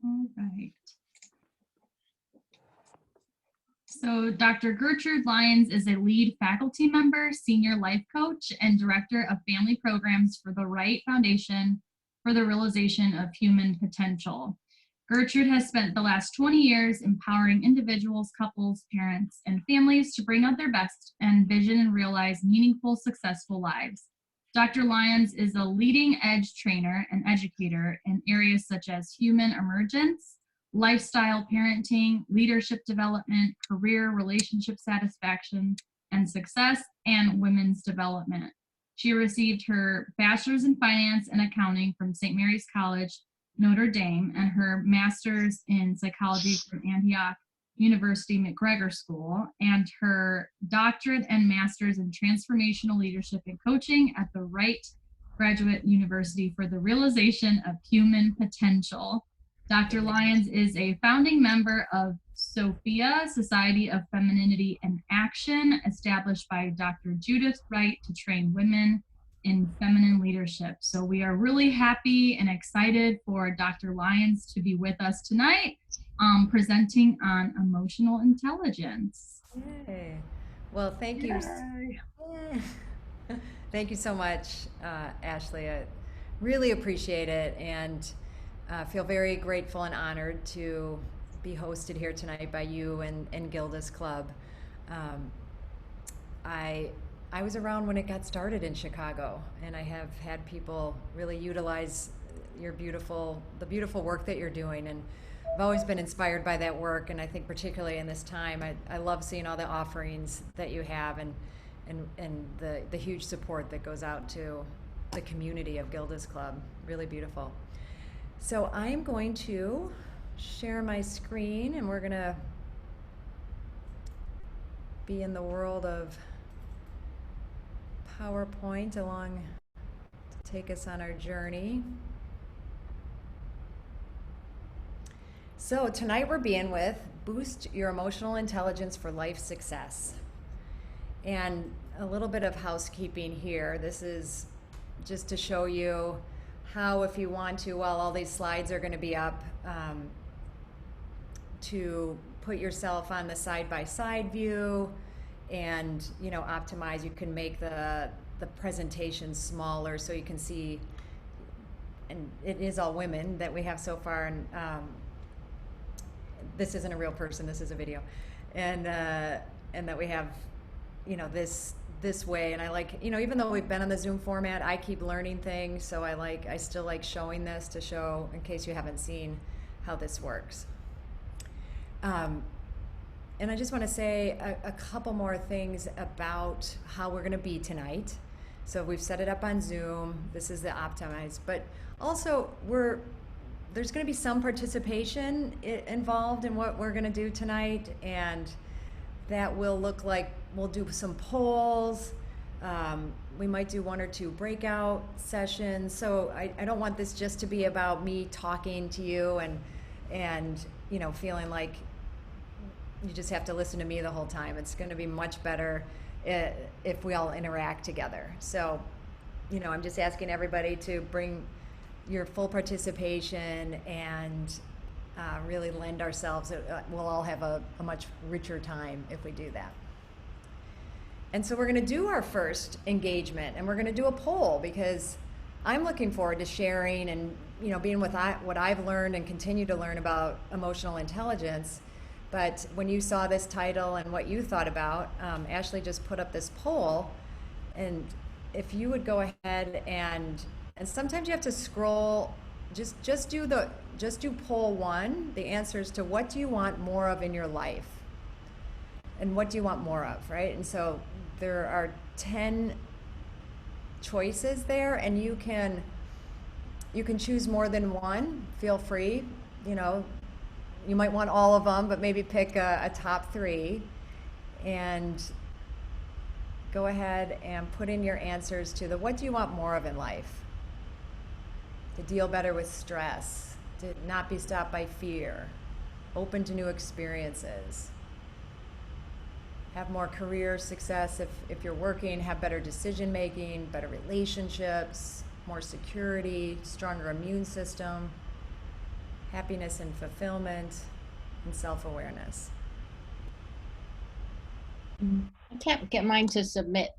All right. So Dr. Gertrude Lyons is a lead faculty member, senior life coach, and director of family programs for the Wright Foundation for the Realization of Human Potential. Gertrude has spent the last 20 years empowering individuals, couples, parents, and families to bring out their best and vision and realize meaningful, successful lives. Dr. Lyons is a leading edge trainer and educator in areas such as human emergence, lifestyle parenting, leadership development, career relationship satisfaction and success, and women's development. She received her bachelor's in finance and accounting from St. Mary's College, Notre Dame, and her master's in psychology from Antioch University McGregor School, and her doctorate and master's in transformational leadership and coaching at the Wright Graduate University for the Realization of Human Potential. Dr. Lyons is a founding member of SOFIA, Society of Femininity and Action, established by Dr. Judith Wright to train women in feminine leadership. So we are really happy and excited for Dr. Lyons to be with us tonight, presenting on emotional intelligence. Yay. Well, thank you. Thank you so much, Ashley. I really appreciate it, and feel very grateful and honored to be hosted here tonight by you and Gilda's Club. I was around when it got started in Chicago, and I have had people really utilize the beautiful work that you're doing, and I've always been inspired by that work, and I think particularly in this time, I love seeing all the offerings that you have and the huge support that goes out to the community of Gilda's Club. Really beautiful. So I'm going to share my screen, and we're going to be in the world of PowerPoint along to take us on our journey. So tonight we're being with Boost Your Emotional Intelligence for Life Success. And a little bit of housekeeping here. This is just to show you how, if you want to, while all these slides are going to be up, to put yourself on the side-by-side view and, you know, optimize. You can make the presentation smaller so you can see, and it is all women that we have so far, and this isn't a real person, this is a video, and that we have, you know, this way. And I like, you know, even though we've been on the Zoom format, I keep learning things, so I still like showing this to show, in case you haven't seen how this works. And I just want to say a couple more things about how we're going to be tonight. So we've set it up on Zoom. This is the optimized, but also there's going to be some participation involved in what we're going to do tonight, and that will look like we'll do some polls. We might do 1 or 2 breakout sessions. So I don't want this just to be about me talking to you and you know, feeling like you just have to listen to me the whole time. It's going to be much better if we all interact together. So, you know, I'm just asking everybody to bring your full participation and really lend ourselves. We'll all have a much richer time if we do that. And so we're going to do our first engagement, and we're going to do a poll, because I'm looking forward to sharing and, you know, being with what I've learned and continue to learn about emotional intelligence. But when you saw this title and what you thought about, Ashley just put up this poll, and if you would go ahead and sometimes you have to scroll, just do poll 1, the answers to what do you want more of in your life, and what do you want more of, right? And so there are 10 choices there, and you can choose more than one. Feel free, you know. You might want all of them, but maybe pick a top 3 and go ahead and put in your answers to the what do you want more of in life. To deal better with stress, to not be stopped by fear, open to new experiences, have more career success if you're working, have better decision making, better relationships, more security, stronger immune system, happiness and fulfillment, and self-awareness. I can't get mine to submit,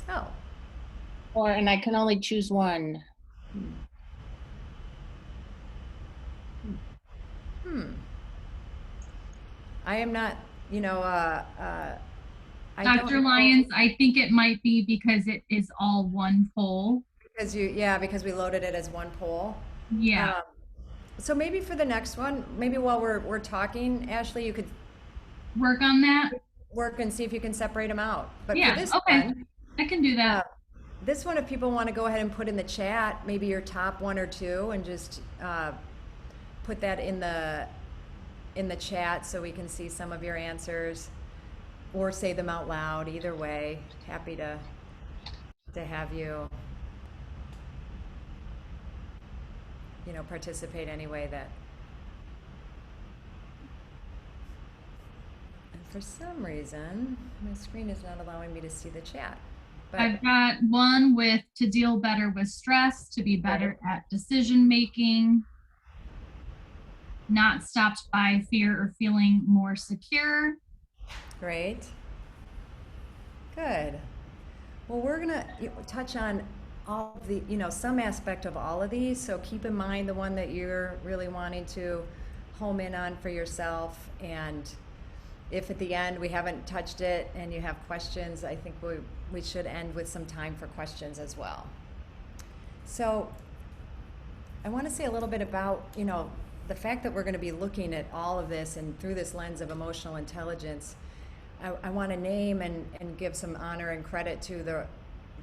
Oh, and I can only choose one. I am not, you know, I don't Dr. know Lyons, I think it might be because it is all one poll. because we loaded it as one poll. Yeah, Um, so maybe for the next one, maybe while we're talking, Ashley, you could work on that. work and see if you can separate them out. But for Yeah, this okay. one, I can do uh, that. this one, if people want to go ahead and put in the chat, maybe your top one or two, and just put that in the chat so we can see some of your answers, or say them out loud. Either way, happy to have you, participate any way that. And for some reason, my screen is not allowing me to see the chat. But I've got one with to deal better with stress, to be better at decision making, not stopped by fear or feeling more secure. great. Good. Well, we're going to touch on all of the, some aspect of all of these. So keep in mind the one that you're really wanting to home in on for yourself. And if at the end we haven't touched it and you have questions, I think we should end with some time for questions as well. So I want to say a little bit about, the fact that we're going to be looking at all of this and through this lens of emotional intelligence. I want to name and give some honor and credit to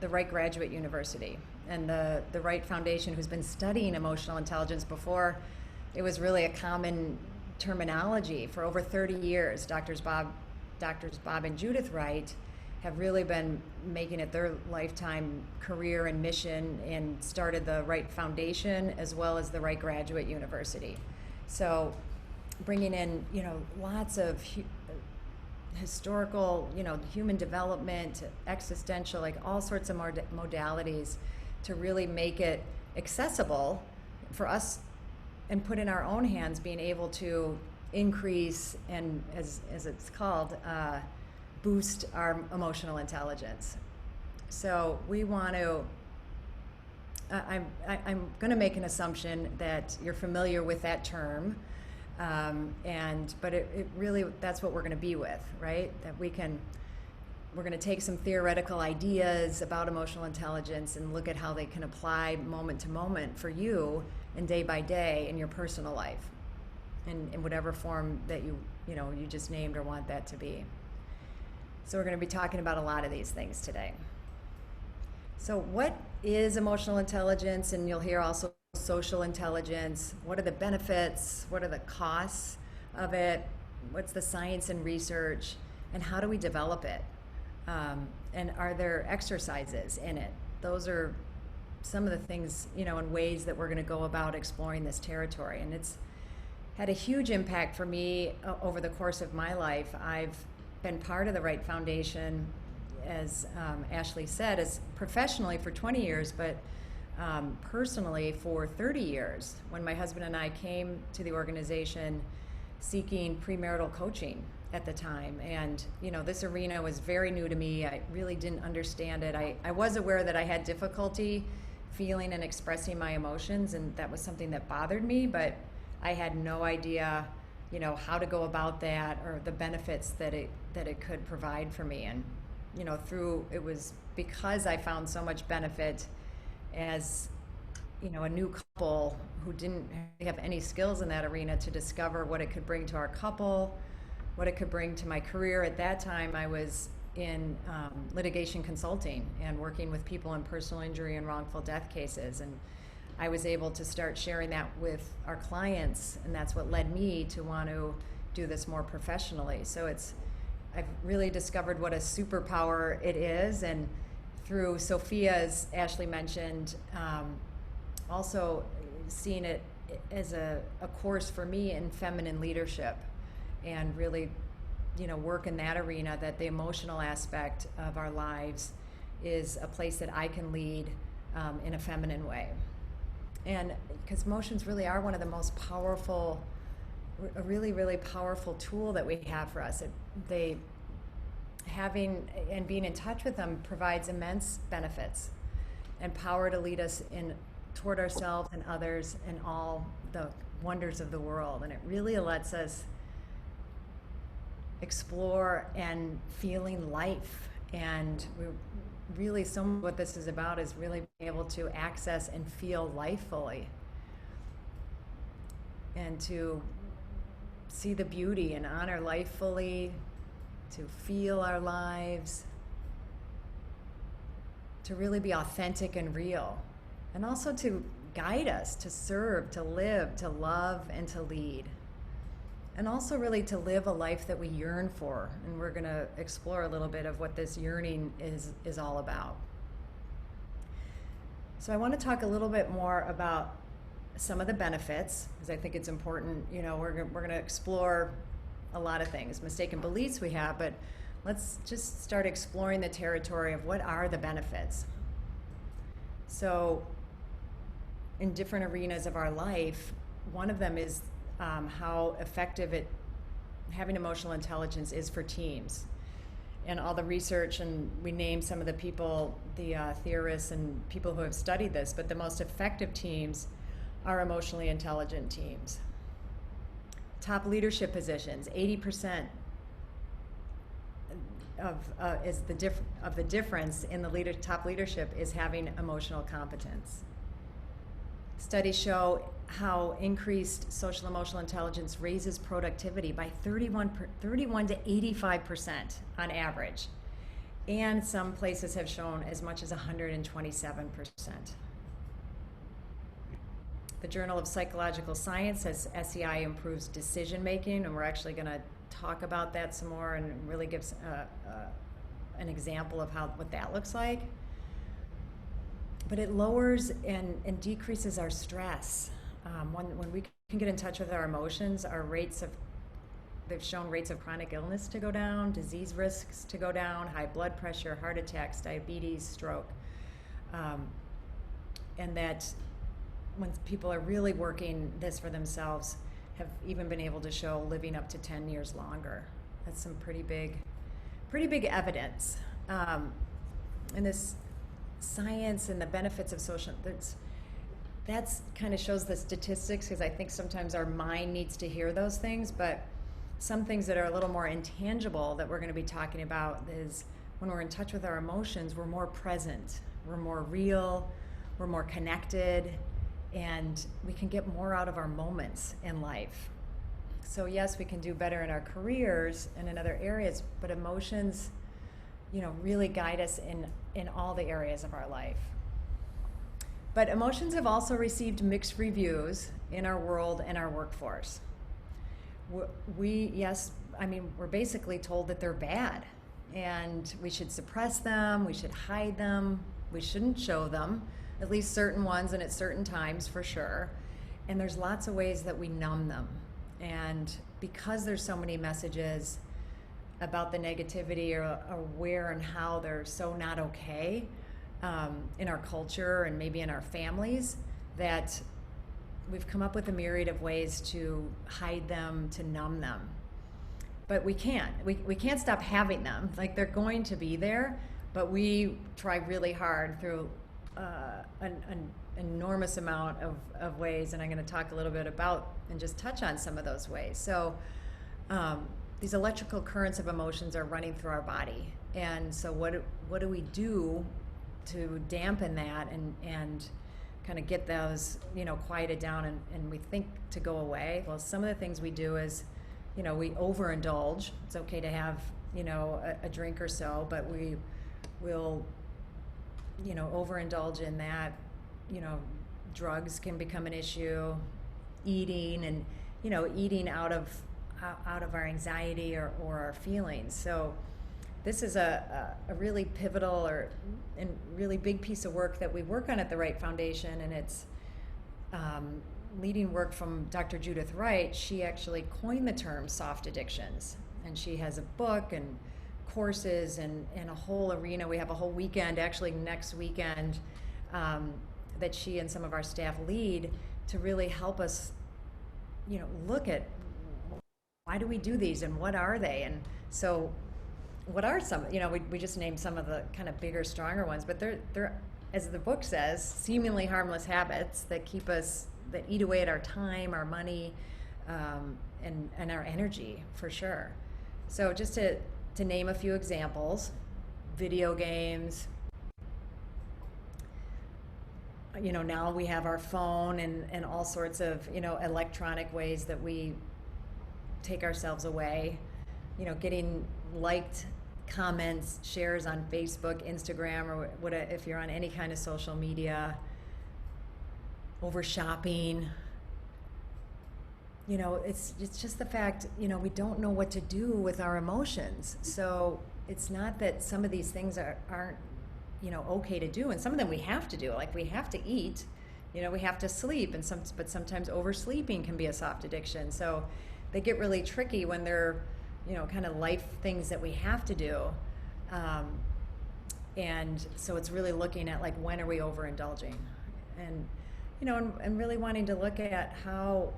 the Wright Graduate University and the Wright Foundation, who's been studying emotional intelligence before it was really a common terminology. For over 30 years, Doctors Bob and Judith Wright have really been making it their lifetime career and mission, and started the Wright Foundation as well as the Wright Graduate University. So bringing in, lots of historical, human development, existential, like all sorts of modalities to really make it accessible for us and put in our own hands, being able to increase and, as it's called, boost our emotional intelligence. So we want to, I'm going to make an assumption that you're familiar with that term. But it really, that's what we're going to be with, right? That we're going to take some theoretical ideas about emotional intelligence and look at how they can apply moment to moment for you and day by day in your personal life, in whatever form that you just named or want that to be. So we're going to be talking about a lot of these things today. So what is emotional intelligence? And you'll hear also social intelligence. What are the benefits? What are the costs of it? What's the science and research? And how do we develop it? And are there exercises in it? Those are some of the things, and ways that we're going to go about exploring this territory. And it's had a huge impact for me over the course of my life. I've been part of the Wright Foundation, as Ashley said, as professionally for 20 years, but personally for 30 years, when my husband and I came to the organization seeking premarital coaching at the time. And this arena was very new to me. I really didn't understand it. I was aware that I had difficulty feeling and expressing my emotions, and that was something that bothered me, but I had no idea how to go about that, or the benefits that it could provide for me. And it was because I found so much benefit as a new couple who didn't have any skills in that arena, to discover what it could bring to our couple, what it could bring to my career. At that time, I was in litigation consulting and working with people in personal injury and wrongful death cases, and I was able to start sharing that with our clients, and that's what led me to want to do this more professionally. So I've really discovered what a superpower it is, and through Sophia, as Ashley mentioned, also seeing it as a course for me in feminine leadership, and really, work in that arena, that the emotional aspect of our lives is a place that I can lead in a feminine way. And because emotions really are one of the most powerful, a really, really powerful tool that we have for us. They having and being in touch with them provides immense benefits and power to lead us in toward ourselves and others and all the wonders of the world. And it really lets us explore and feeling life. And we really, some of what this is about is really being able to access and feel life fully, and to see the beauty and honor life fully, to feel our lives, to really be authentic and real, and also to guide us to serve, to live, to love, and to lead. And also really to live a life that we yearn for. And we're going to explore a little bit of what this yearning is all about. So I want to talk a little bit more about some of the benefits, because I think it's important. You know, we're going to explore a lot of things, mistaken beliefs we have, but let's just start exploring the territory of what are the benefits. So in different arenas of our life, one of them is how effective having emotional intelligence is for teams. And all the research, and we name some of the people, the theorists and people who have studied this, but the most effective teams are emotionally intelligent teams. Top leadership positions, 80% of the difference in the top leadership is having emotional competence. Studies show how increased social emotional intelligence raises productivity by 31 to 85% on average. And some places have shown as much as 127%. The Journal of Psychological Science says SEI improves decision making, and we're actually going to talk about that some more and really gives an example of what that looks like. But it lowers and decreases our stress. When we can get in touch with our emotions, they've shown rates of chronic illness to go down, disease risks to go down, high blood pressure, heart attacks, diabetes, stroke. And that when people are really working this for themselves, have even been able to show living up to 10 years longer. That's some pretty big evidence. And this science and the benefits of social, that's kind of shows the statistics, because I think sometimes our mind needs to hear those things. But some things that are a little more intangible that we're going to be talking about is when we're in touch with our emotions, we're more present, we're more real, we're more connected, and we can get more out of our moments in life. So yes, we can do better in our careers and in other areas, but emotions, really guide us in all the areas of our life. But emotions have also received mixed reviews in our world and our workforce. We're basically told that they're bad, and we should suppress them, we should hide them, we shouldn't show them, at least certain ones and at certain times for sure. And there's lots of ways that we numb them. And because there's so many messages about the negativity or where and how they're so not okay in our culture and maybe in our families, that we've come up with a myriad of ways to hide them, to numb them. But we can't. We can't stop having them. Like, they're going to be there, but we try really hard through an enormous amount of ways, and I'm going to talk a little bit about and just touch on some of those ways. So these electrical currents of emotions are running through our body, and so what do we do to dampen that and kind of get those quieted down and we think to go away? Well, some of the things we do is we overindulge. It's okay to have a drink or so, but we will overindulge in that. Drugs can become an issue, eating, and eating out of our anxiety or our feelings. So this is a really pivotal and really big piece of work that we work on at the Wright Foundation, and it's leading work from Dr. Judith Wright. She actually coined the term soft addictions, and she has a book and courses and a whole arena. We have a whole weekend, actually next weekend, that she and some of our staff lead to really help us, look at why do we do these and what are they? And so what are some, we just named some of the kind of bigger, stronger ones, but they're, as the book says, seemingly harmless habits that that eat away at our time, our money, and our energy, for sure. So just to name a few examples: video games. Now we have our phone and all sorts of, electronic ways that we take ourselves away. Getting liked comments, shares on Facebook, Instagram, or if you're on any kind of social media. Over shopping. It's just the fact, we don't know what to do with our emotions. So it's not that some of these things aren't, okay to do, and some of them we have to do. Like we have to eat, we have to sleep, but sometimes oversleeping can be a soft addiction. So they get really tricky when they're, kind of life things that we have to do. And so it's really looking at like, when are we overindulging? And, and really wanting to look at how,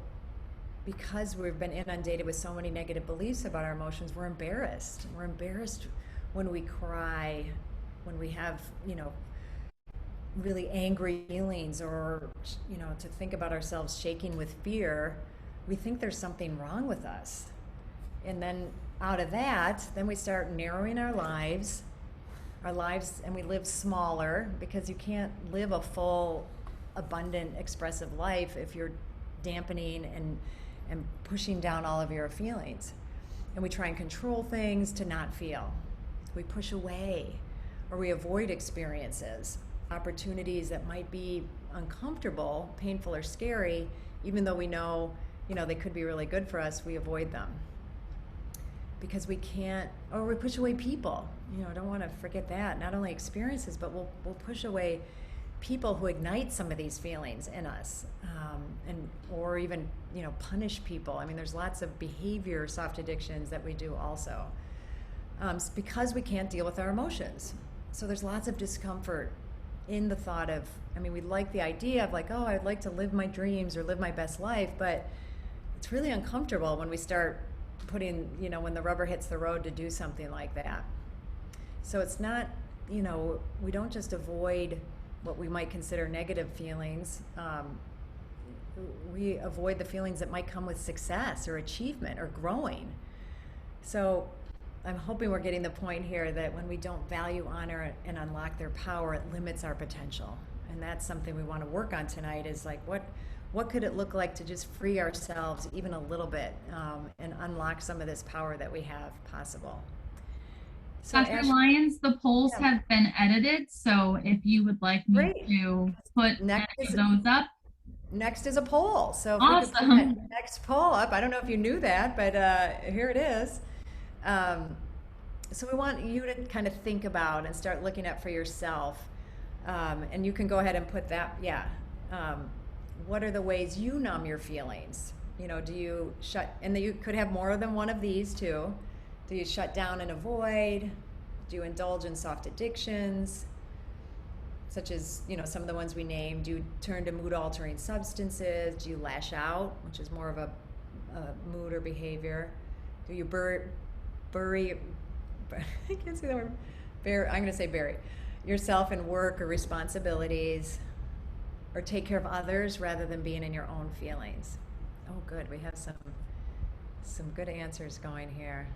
because we've been inundated with so many negative beliefs about our emotions, we're embarrassed. We're embarrassed when we cry, when we have, really angry feelings, or, to think about ourselves shaking with fear. We think there's something wrong with us. And then out of that, then we start narrowing our lives, and we live smaller, because you can't live a full, abundant, expressive life if you're dampening and pushing down all of your feelings. And we try and control things to not feel. We push away, or we avoid experiences, opportunities that might be uncomfortable, painful, or scary. Even though we know, they could be really good for us, we avoid them. Because we can't, or we push away people. I don't want to forget that. Not only experiences, but we'll push away people who ignite some of these feelings in us, or even, punish people. I mean, there's lots of behavior, soft addictions that we do also, because we can't deal with our emotions. So there's lots of discomfort in the thought of, we like the idea of like, oh, I'd like to live my dreams or live my best life, but it's really uncomfortable when we start putting, when the rubber hits the road to do something like that. So it's not, we don't just avoid what we might consider negative feelings. We avoid the feelings that might come with success or achievement or growing. So I'm hoping we're getting the point here that when we don't value, honor, and unlock their power, it limits our potential. And that's something we want to work on tonight, is like, what could it look like to just free ourselves even a little bit, and unlock some of this power that we have possible. So Dr. Lyons, the polls have been edited, so if you would like me to put those up. Next is a poll. So if awesome. We could put that next poll up. I don't know if you knew that, but here it is. So we want you to kind of think about and start looking at for yourself. And you can go ahead and put that, what are the ways you numb your feelings? Do you shut, and you could have more than one of these too. Do you shut down and avoid? Do you indulge in soft addictions, such as, some of the ones we named? Do you turn to mood-altering substances? Do you lash out, which is more of a mood or behavior? Do you bury I can't say that word. I'm going to say bury yourself in work or responsibilities, or take care of others rather than being in your own feelings? Oh, good. We have some good answers going here.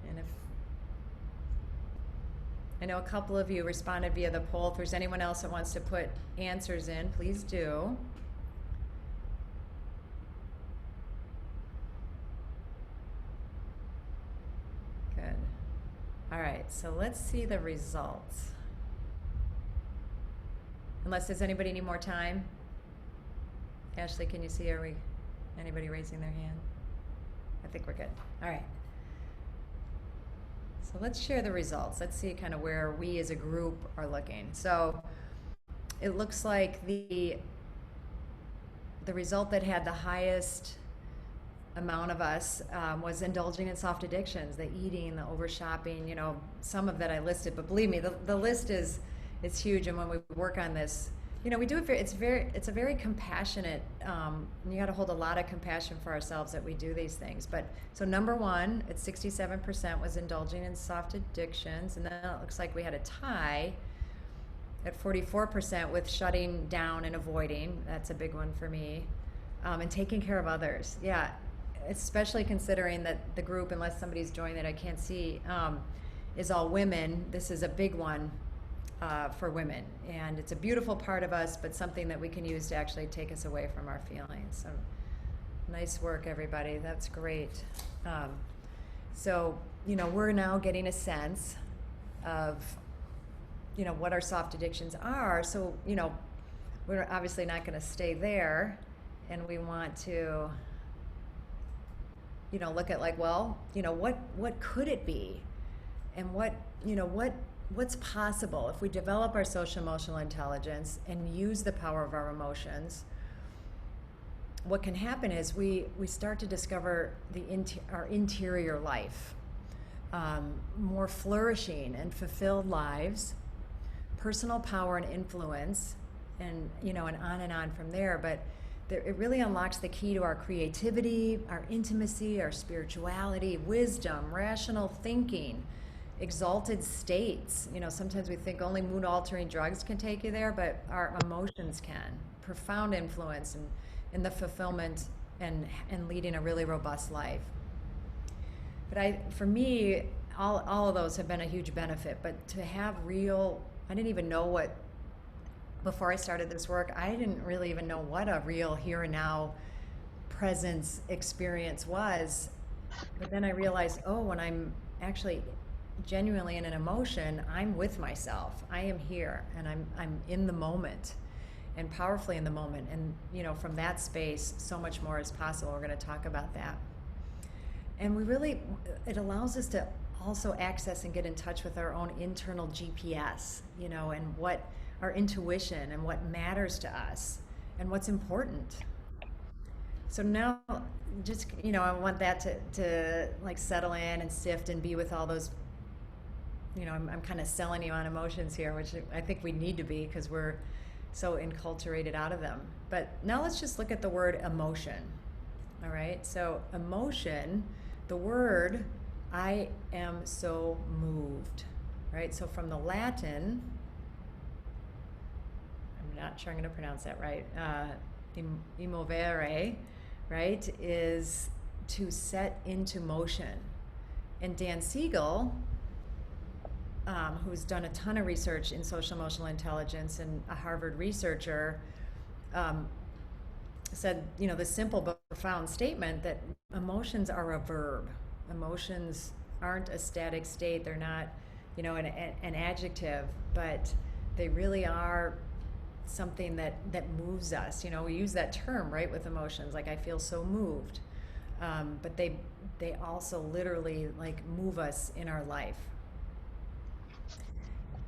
And if I know a couple of you responded via the poll. If there's anyone else that wants to put answers in, please do. Good. All right, so let's see the results. Unless does anybody need more time? Ashley, can you see, anybody raising their hand? I think we're good. All right. So let's share the results. Let's see kind of where we as a group are looking. So it looks like the result that had the highest amount of us was indulging in soft addictions, the eating, the over shopping, some of that I listed, but believe me, the list is huge. And when we work on this, we do it it's a very compassionate, you got to hold a lot of compassion for ourselves that we do these things. But so number one at 67% was indulging in soft addictions. And then it looks like we had a tie at 44% with shutting down and avoiding. That's a big one for me. And taking care of others. Yeah, especially considering that the group, unless somebody's joined that I can't see, is all women. This is a big one for women. And it's a beautiful part of us, but something that we can use to actually take us away from our feelings. So nice work, everybody. That's great. So, we're now getting a sense of, what our soft addictions are. So, we're obviously not going to stay there. And we want to, look at like, well, what could it be? And what's possible if we develop our social emotional intelligence and use the power of our emotions? What can happen is we start to discover our interior life, more flourishing and fulfilled lives, personal power and influence, and on from there. But it really unlocks the key to our creativity, our intimacy, our spirituality, wisdom, rational thinking, exalted states. Sometimes we think only mood altering drugs can take you there, but our emotions can. Profound influence in the fulfillment and leading a really robust life. But for me, all of those have been a huge benefit. But to have I didn't even know before I started this work, I didn't really even know what a real here and now presence experience was. But then I realized, when I'm actually genuinely in an emotion, I'm with myself. I am here, and I'm in the moment, and powerfully in the moment. And from that space, so much more is possible. We're going to talk about that. And it allows us to also access and get in touch with our own internal GPS, and what our intuition and what matters to us and what's important. So now just, I want that to like settle in and sift and be with all those, I'm kind of selling you on emotions here, which I think we need to be because we're so enculturated out of them. But now let's just look at the word emotion. All right. So emotion, the word, I am so moved, right? So from the Latin, I'm not sure I'm going to pronounce that right, emovere, right, is to set into motion. And Dan Siegel, who's done a ton of research in social emotional intelligence and a Harvard researcher, said, the simple but profound statement that emotions are a verb. Emotions aren't a static state. They're not, an adjective, but they really are something that moves us. We use that term, right, with emotions, like I feel so moved. But they also literally like move us in our life.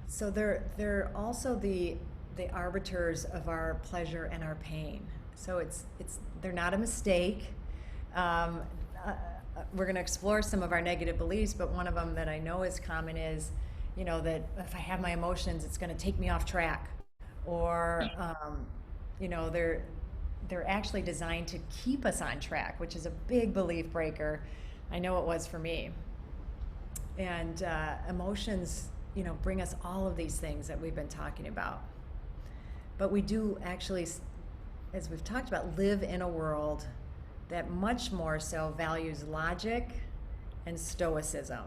So they're also the arbiters of our pleasure and our pain. So they're not a mistake. We're going to explore some of our negative beliefs, but one of them that I know is common is, that if I have my emotions, it's going to take me off track, or they're actually designed to keep us on track, which is a big belief breaker. I know it was for me. And emotions, bring us all of these things that we've been talking about. But we do actually, as we've talked about, live in a world that much more so values logic and stoicism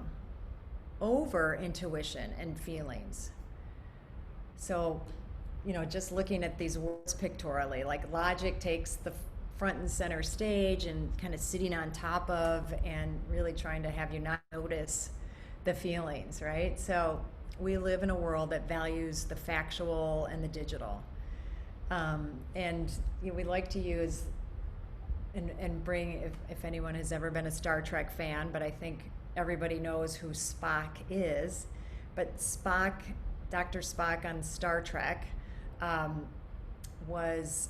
over intuition and feelings. So, just looking at these words pictorially, like logic takes the front and center stage and kind of sitting on top of and really trying to have you not notice the feelings, right? So we live in a world that values the factual and the digital. And we like to use and bring, if anyone has ever been a Star Trek fan, but I think everybody knows who Spock is. But Spock, Dr. Spock on Star Trek, was,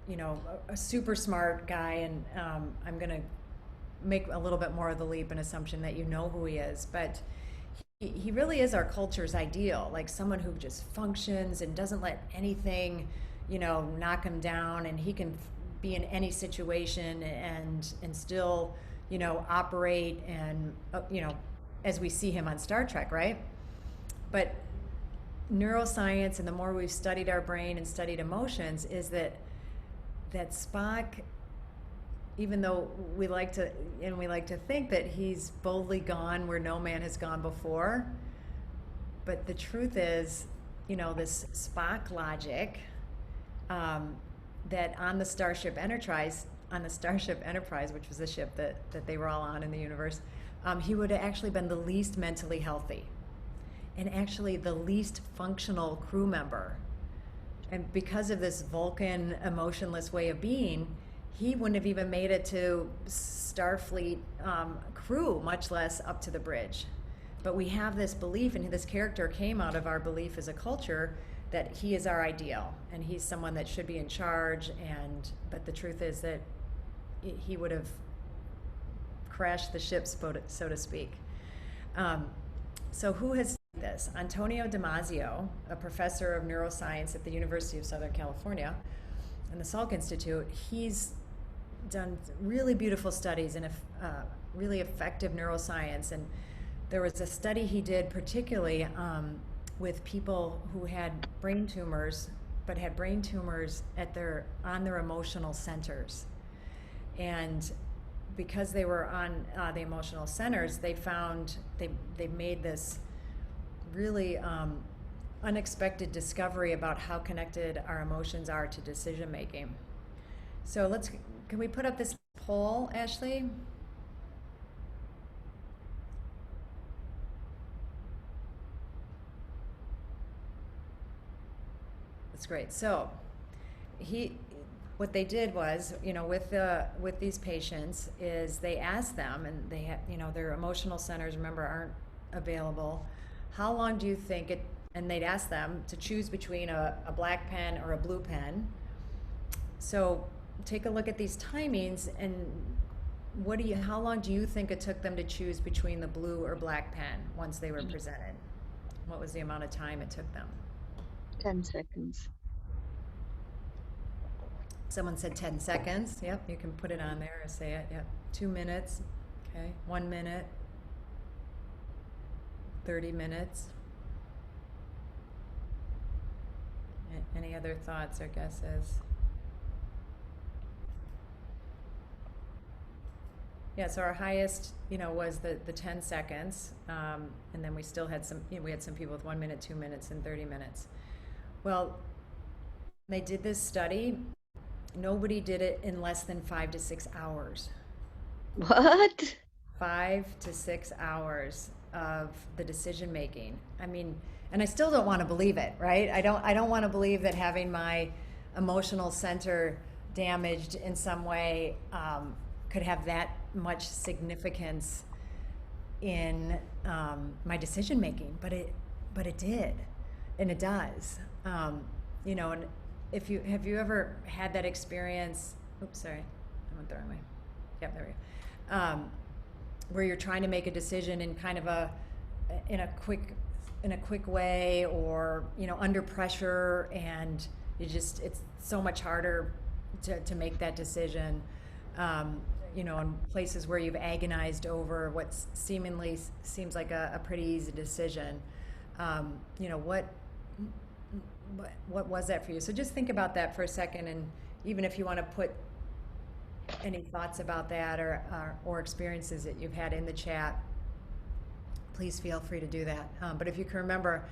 a super smart guy, and I'm going to make a little bit more of the leap and assumption that you know who he is, but he really is our culture's ideal, like someone who just functions and doesn't let anything, knock him down, and he can be in any situation and still, operate and, as we see him on Star Trek, right? But neuroscience, and the more we've studied our brain and studied emotions, is that Spock, even though we like to think that he's boldly gone where no man has gone before, but the truth is, this Spock logic, that on the Starship Enterprise, which was the ship that they were all on in the universe, he would have actually been the least mentally healthy and actually the least functional crew member. And because of this Vulcan emotionless way of being, he wouldn't have even made it to Starfleet crew, much less up to the bridge. But we have this belief, and this character came out of our belief as a culture, that he is our ideal and he's someone that should be in charge. But the truth is that he would have crashed the ship, so to speak. So who has this? Antonio Damasio, a professor of neuroscience at the University of Southern California and the Salk Institute, he's done really beautiful studies in really effective neuroscience. And there was a study he did particularly with people who had brain tumors, but had brain tumors on their emotional centers. And because they were on the emotional centers, they found they made this really unexpected discovery about how connected our emotions are to decision making. So can we put up this poll, Ashley? That's great. So what they did was, with these patients, is they asked them, and they have, their emotional centers, remember, aren't available. How long do you think it? And they'd ask them to choose between a black pen or a blue pen. So take a look at these timings, and how long do you think it took them to choose between the blue or black pen once they were presented? What was the amount of time it took them? 10 seconds. Someone said 10 seconds. Yep, you can put it on there or say it. Yep. 2 minutes. Okay. 1 minute. 30 minutes. Any other thoughts or guesses? Yeah, so our highest, was the 10 seconds. And then we still had we had some people with 1 minute, 2 minutes, and 30 minutes. Well, they did this study. Nobody did it in less than 5 to 6 hours. What? 5 to 6 hours of the decision making. I mean, and I still don't want to believe it, right? I don't want to believe that having my emotional center damaged in some way could have that much significance in my decision making, but it did, and it does. And have you ever had that experience? Oops, sorry, I went the wrong way. Yep, there we go. Where you're trying to make a decision in kind of in a quick way, or under pressure, and it's so much harder to make that decision. In places where you've agonized over what seemingly seems like a pretty easy decision. What was that for you? So just think about that for a second, and even if you want to put any thoughts about that or experiences that you've had in the chat, please feel free to do that. But if you can remember,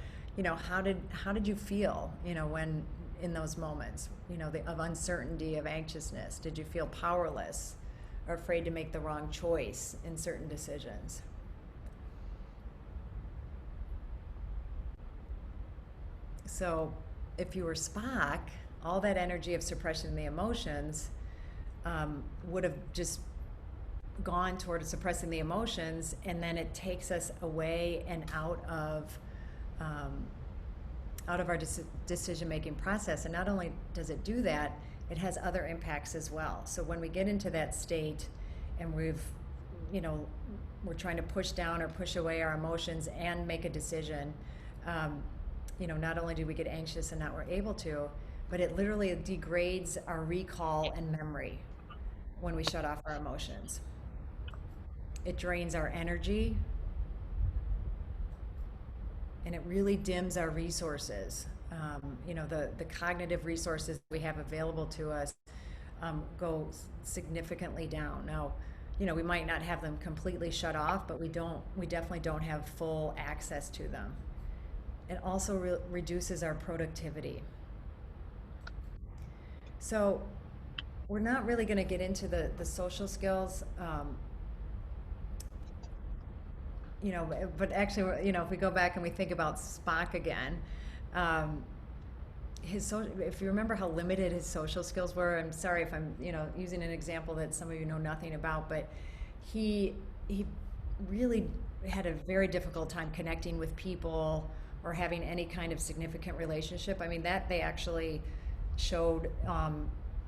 how did you feel, when in those moments, of uncertainty, of anxiousness? Did you feel powerless or afraid to make the wrong choice in certain decisions? So if you were Spock, all that energy of suppressing the emotions would have just gone toward suppressing the emotions, and then it takes us away and out of our decision-making process. And not only does it do that, it has other impacts as well. So when we get into that state and we've you know, we're trying to push down or push away our emotions and make a decision, you know, not only do we get anxious and not we're able to, but it literally degrades our recall and memory when we shut off our emotions. It drains our energy, and it really dims our resources. You know, the cognitive resources we have available to us go significantly down. Now, you know, we might not have them completely shut off, but we definitely don't have full access to them. It also reduces our productivity. So we're not really going to get into the social skills, you know, but actually, you know, if we go back and we think about Spock again, if you remember how limited his social skills were, I'm sorry if I'm, you know, using an example that some of you know nothing about, but he really had a very difficult time connecting with people or having any kind of significant relationship. I mean, that they actually showed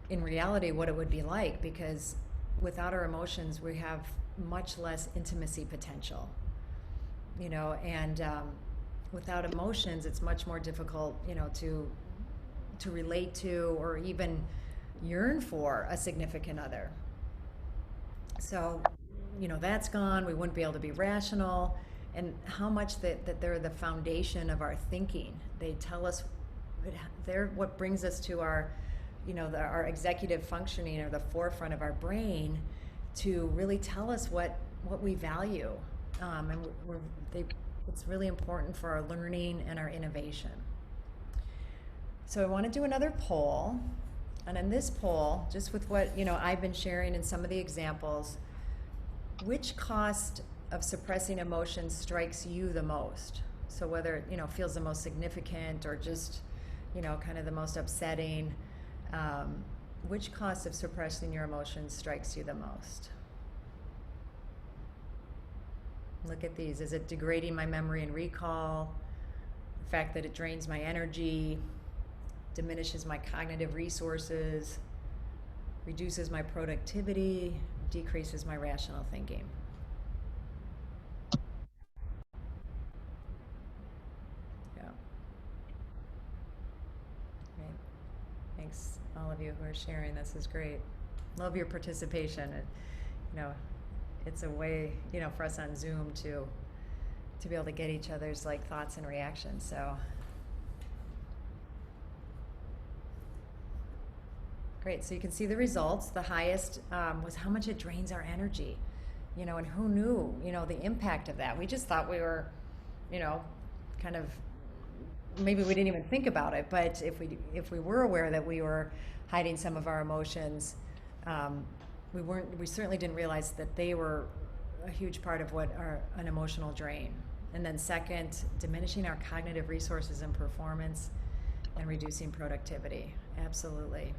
in reality what it would be like, because without our emotions, we have much less intimacy potential, you know, and without emotions, it's much more difficult, you know, to relate to or even yearn for a significant other. So, you know, that's gone. We wouldn't be able to be rational. And how much that they're the foundation of our thinking. They tell us, they're what brings us to our, you know, our executive functioning, or the forefront of our brain, to really tell us what we value. And it's really important for our learning and our innovation. So I want to do another poll. And in this poll, just with what, you know, I've been sharing in some of the examples, which cost of suppressing emotions strikes you the most? So whether it, you know, feels the most significant or just, you know, kind of the most upsetting, which cost of suppressing your emotions strikes you the most? Look at these. Is it degrading my memory and recall? The fact that it drains my energy, diminishes my cognitive resources, reduces my productivity, decreases my rational thinking. Yeah. Great. Thanks, all of you who are sharing. This is great. Love your participation. You know, it's a way, you know, for us on Zoom to be able to get each other's like thoughts and reactions. So great. So you can see the results. The highest was how much it drains our energy, you know, and who knew, you know, the impact of that. We just thought we were, you know, kind of, maybe we didn't even think about it, but if we were aware that we were hiding some of our emotions, we certainly didn't realize that they were a huge part of what an emotional drain. And then second, diminishing our cognitive resources and performance, and reducing productivity. Absolutely.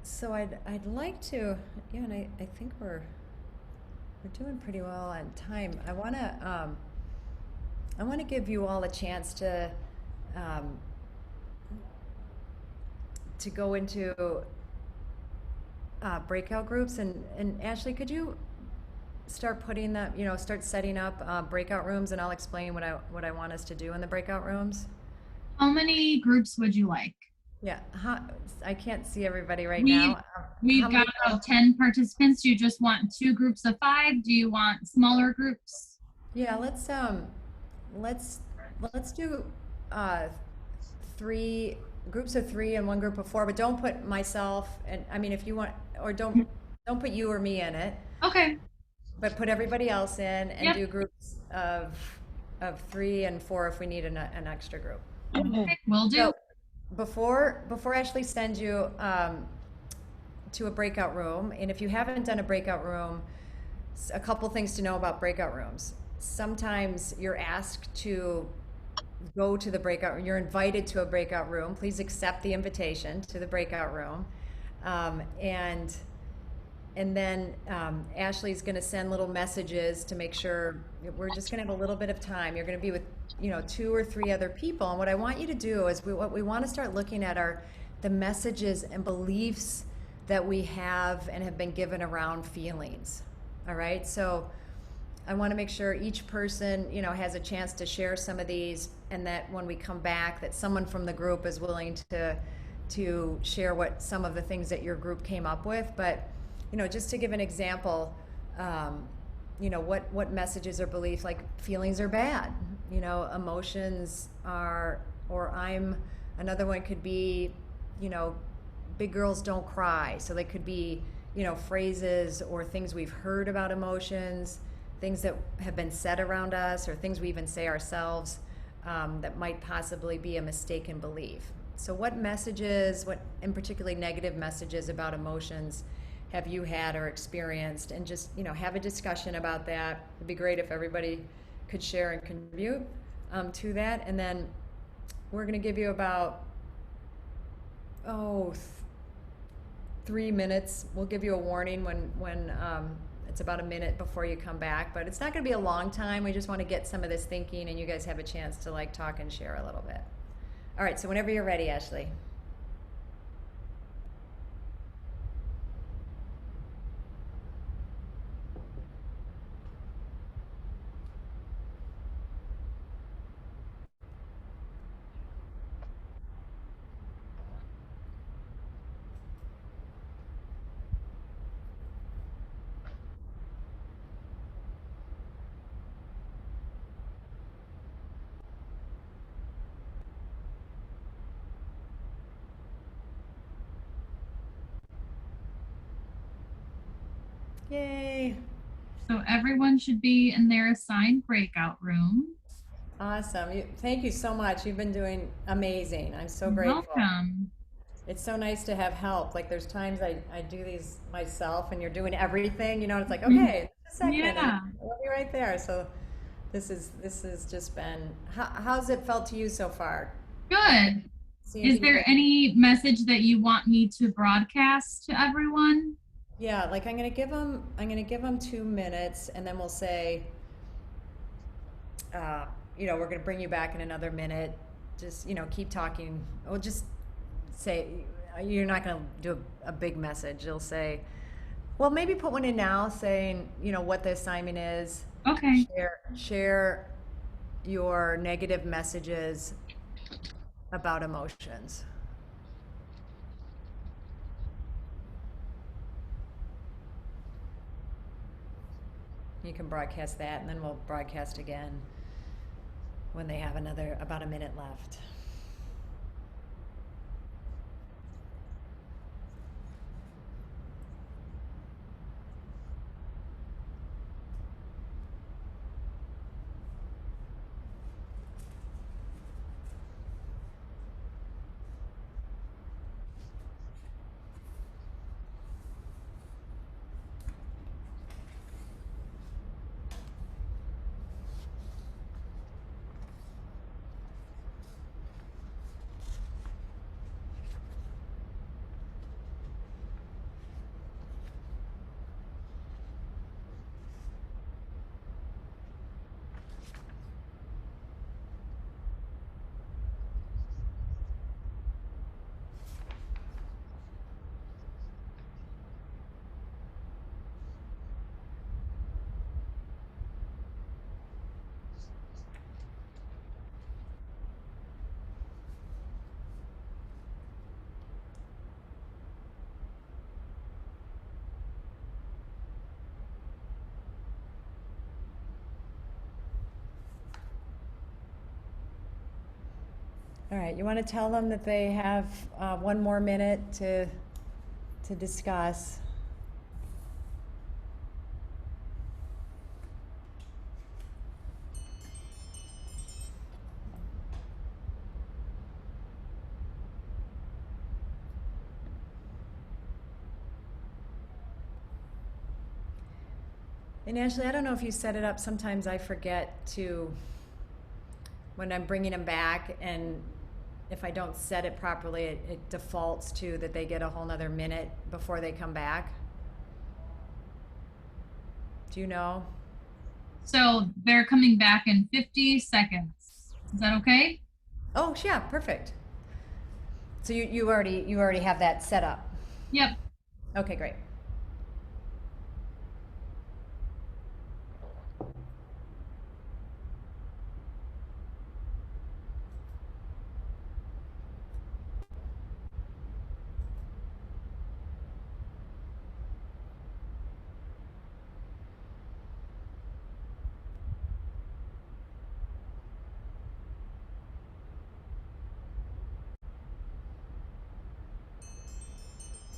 So I'd like to, yeah, and I think we're doing pretty well on time. I wanna give you all a chance to go into breakout groups, and Ashley, could you start putting that, you know, start setting up breakout rooms, and I'll explain what I want us to do in the breakout rooms. How many groups would you like? Yeah, I can't see everybody right now. We've How got many- about 10 participants. Do you just want 2 groups of 5? Do you want smaller groups? Yeah, let's do 3 groups of 3 and 1 group of 4, but don't put myself, and I mean, if you want, or don't put you or me in it, Okay. but put everybody else in, and Yep. do groups of 3 and 4 if we need an extra group. Okay, will do. So before Ashley sends you to a breakout room, and if you haven't done a breakout room, a couple things to know about breakout rooms. Sometimes you're asked to go to the breakout, you're invited to a breakout room. Please accept the invitation to the breakout room. And then Ashley's going to send little messages to make sure we're just going to have a little bit of time. You're going to be with, you know, 2 or 3 other people. And what I want you to do is what we want to start looking at are the messages and beliefs that we have and have been given around feelings. All right, so I want to make sure each person, you know, has a chance to share some of these, and that when we come back, that someone from the group is willing to share what some of the things that your group came up with. But, you know, just to give an example, you know, what messages or beliefs, like feelings are bad, you know, emotions are, or I'm, another one could be, you know, big girls don't cry. So they could be, you know, phrases or things we've heard about emotions, things that have been said around us, or things we even say ourselves, that might possibly be a mistaken belief. So what messages, what in particularly negative messages about emotions have you had or experienced? And just, you know, have a discussion about that. It'd be great if everybody could share and contribute to that. And then we're going to give you about, 3 minutes. We'll give you a warning when it's about a minute before you come back, but it's not going to be a long time. We just want to get some of this thinking, and you guys have a chance to like talk and share a little bit. All right, so whenever you're ready, Ashley. Yay. So everyone should be in their assigned breakout room. Awesome. Thank you so much. You've been doing amazing. I'm so grateful. Welcome. It's so nice to have help. Like there's times I do these myself and you're doing everything, you know, it's like, okay, just a second, and Yeah. I'll be right there. So this has just been, how's it felt to you so far? Good. Seeing Is there people, any message that you want me to broadcast to everyone? yeah, like I'm gonna give them 2 minutes, and then we'll say, you know, we're gonna bring you back in another minute. Just, you know, keep talking. We'll just say, you're not gonna do a big message. You'll say, well, maybe put one in now saying, you know, what the assignment is. Okay. Share your negative messages about emotions. You can broadcast that, and then we'll broadcast again when they have about a minute left. All right, you want to tell them that they have 1 more minute to discuss. And Ashley, I don't know if you set it up. Sometimes I forget to, when I'm bringing them back, and if I don't set it properly, it defaults to that they get a whole nother minute before they come back. Do you know? So they're coming back in 50 seconds. Is that okay? Oh, yeah, perfect. So you already have that set up. Yep. Okay, great.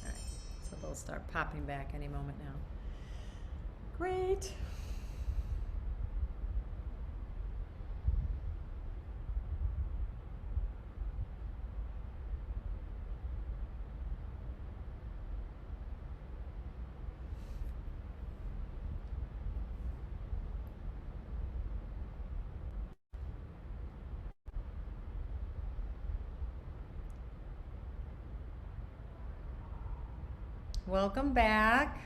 All right, so they'll start popping back any moment now. Great. Welcome back.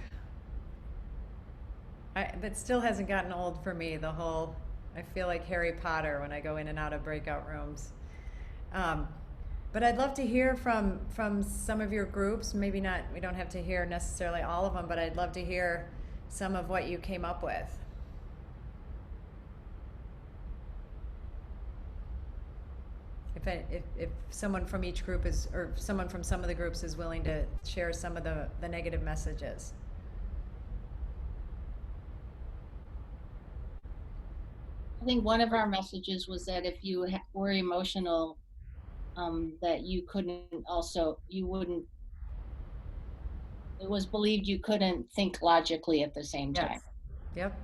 That still hasn't gotten old for me, the whole, I feel like Harry Potter when I go in and out of breakout rooms. Um, but I'd love to hear from some of your groups. Maybe not, we don't have to hear necessarily all of them, but I'd love to hear some of what you came up with. If someone from each group is, or someone from some of the groups is willing to share some of the negative messages. I think one of our messages was that if you were emotional, that you couldn't also, you wouldn't, it was believed you couldn't think logically at the same time. Yes. Yep.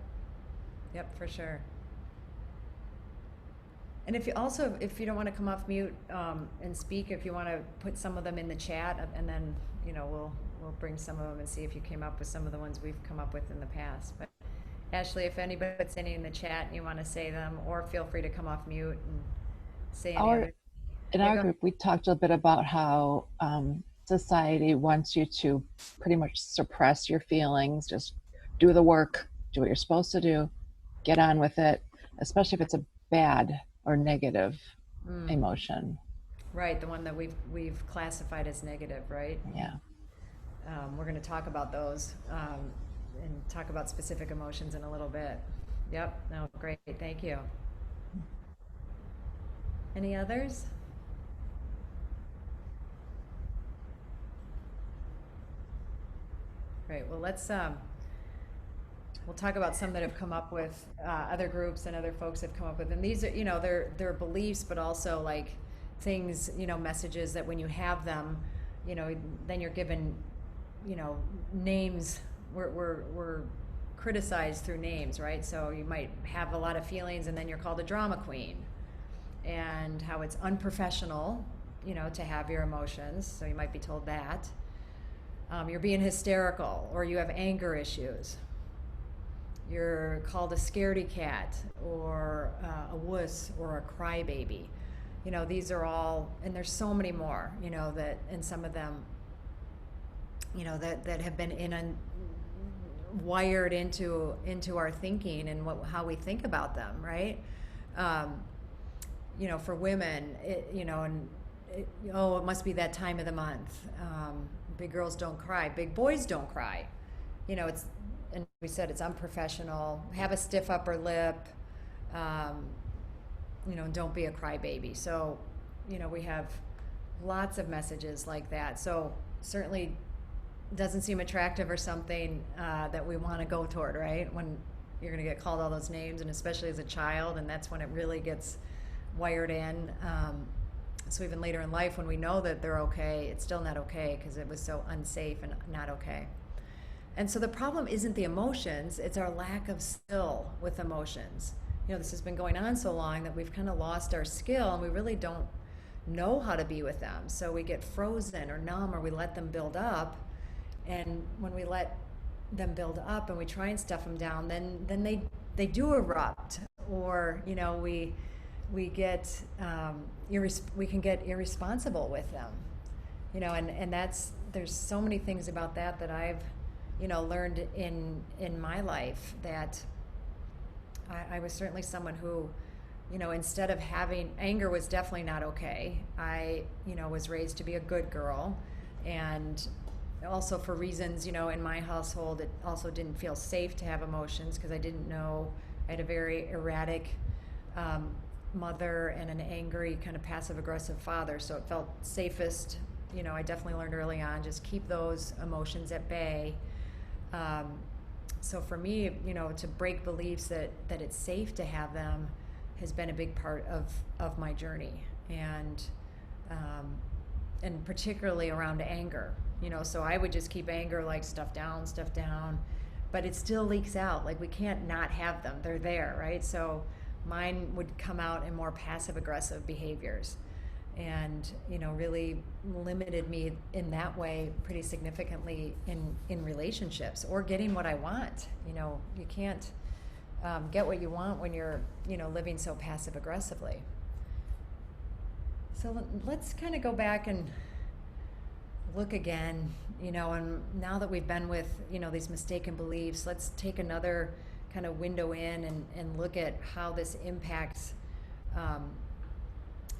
Yep, for sure. And if you also, if you don't want to come off mute and speak, if you want to put some of them in the chat, and then we'll bring some of them and see if you came up with some of the ones we've come up with in the past. But Ashley, if anybody puts any in the chat and you want to say them, or feel free to come off mute and say any other. In our group, we talked a bit about how society wants you to pretty much suppress your feelings, just do the work, do what you're supposed to do, get on with it, especially if it's a bad or negative emotion. Right, the one that we've classified as negative, right? Yeah. We're going to talk about those and talk about specific emotions in a little bit. Yep, no, great, thank you. Any others? Great, well, we'll talk about some that have come up with other groups and other folks have come up with, and these are, they're beliefs, but also like things, messages that when you have them, then you're given, names. We're criticized through names, right? So you might have a lot of feelings, and then you're called a drama queen, and how it's unprofessional, to have your emotions. So you might be told that. You're being hysterical, or you have anger issues. You're called a scaredy cat, or a wuss, or a crybaby. These are all, and there's so many more, that, and some of them, that have been wired into our thinking and how we think about them, right? For women, it must be that time of the month. Big girls don't cry. Big boys don't cry. It's, and we said it's unprofessional. Have a stiff upper lip. Don't be a crybaby. So, we have lots of messages like that. So certainly doesn't seem attractive or something that we want to go toward, right? When you're going to get called all those names, and especially as a child, and that's when it really gets wired in. So even later in life, when we know that they're okay, it's still not okay because it was so unsafe and not okay. And so the problem isn't the emotions, it's our lack of skill with emotions. This has been going on so long that we've kind of lost our skill, and we really don't know how to be with them. So we get frozen or numb, or we let them build up. And when we let them build up and we try and stuff them down, then they do erupt, or we get we can get irresponsible with them, and there's so many things about that I've learned in my life, that I was certainly someone who instead of having anger was definitely not okay. I, was raised to be a good girl, and also for reasons, in my household, it also didn't feel safe to have emotions because I didn't know. I had a very erratic mother and an angry kind of passive aggressive father, so it felt safest. I definitely learned early on, just keep those emotions at bay. So for me, to break beliefs that it's safe to have them has been a big part of my journey, and particularly around anger. So I would just keep anger like stuff down, but it still leaks out. Like, we can't not have them; they're there, right? So mine would come out in more passive aggressive behaviors, and really limited me in that way pretty significantly in relationships or getting what I want. You can't get what you want when you're living so passive aggressively. So let's kind of go back and look again, and now that we've been with these mistaken beliefs, let's take another kind of window in and look at how this impacts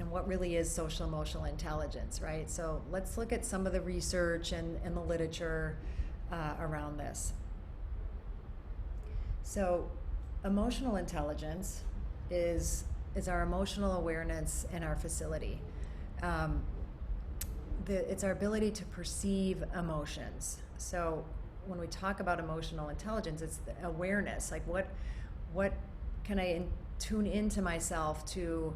and what really is social emotional intelligence, right? So let's look at some of the research and the literature around this. So emotional intelligence is our emotional awareness and our facility. It's our ability to perceive emotions. So when we talk about emotional intelligence, it's the awareness. Like, what can I tune into myself to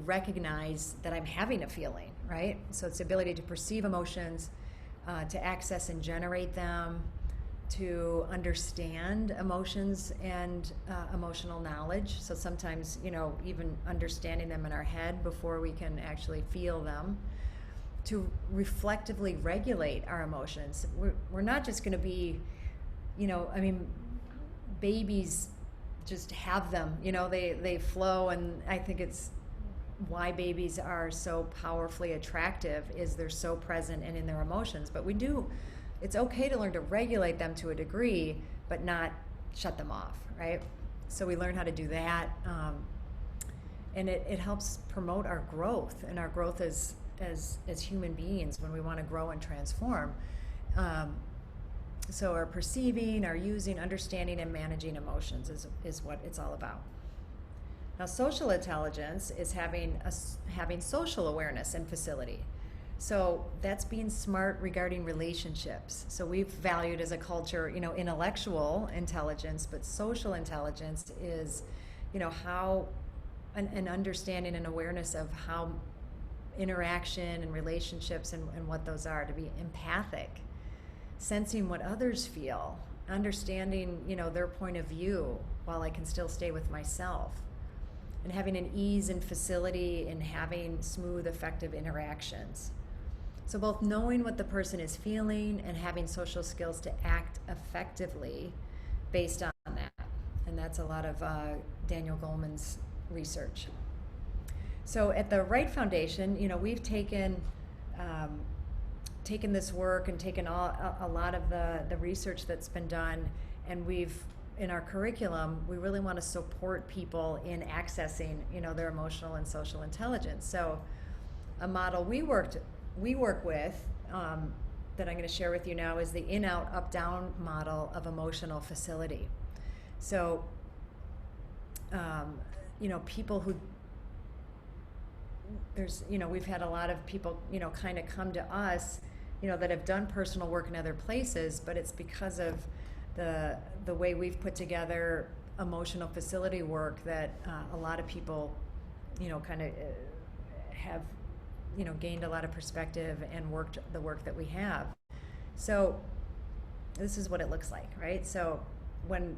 recognize that I'm having a feeling, right? So it's the ability to perceive emotions, to access and generate them, to understand emotions and emotional knowledge. So sometimes, even understanding them in our head before we can actually feel them, to reflectively regulate our emotions. We're not just going to be, babies just have them, they flow, and I think it's why babies are so powerfully attractive is they're so present and in their emotions. But it's okay to learn to regulate them to a degree, but not shut them off, right? So we learn how to do that, and it helps promote our growth, and our growth as human beings when we want to grow and transform. So our perceiving, our using, understanding, and managing emotions is what it's all about. Now, social intelligence is having social awareness and facility. So that's being smart regarding relationships. So we've valued as a culture, intellectual intelligence, but social intelligence is, how an understanding and awareness of how interaction and relationships and what those are, to be empathic, sensing what others feel, understanding, their point of view while I can still stay with myself, and having an ease and facility in having smooth, effective interactions. So both knowing what the person is feeling and having social skills to act effectively based on that. And that's a lot of Daniel Goleman's research. So at the Wright Foundation, we've taken this work and taken a lot of the research that's been done, and in our curriculum, we really want to support people in accessing, their emotional and social intelligence. So a model we work with, that I'm going to share with you now, is the in-out, up-down model of emotional facility. So, people who, we've had a lot of people, kind of come to us, that have done personal work in other places, but it's because of the way we've put together emotional facility work that a lot of people, kind of have, gained a lot of perspective and worked the work that we have. So this is what it looks like, right? So when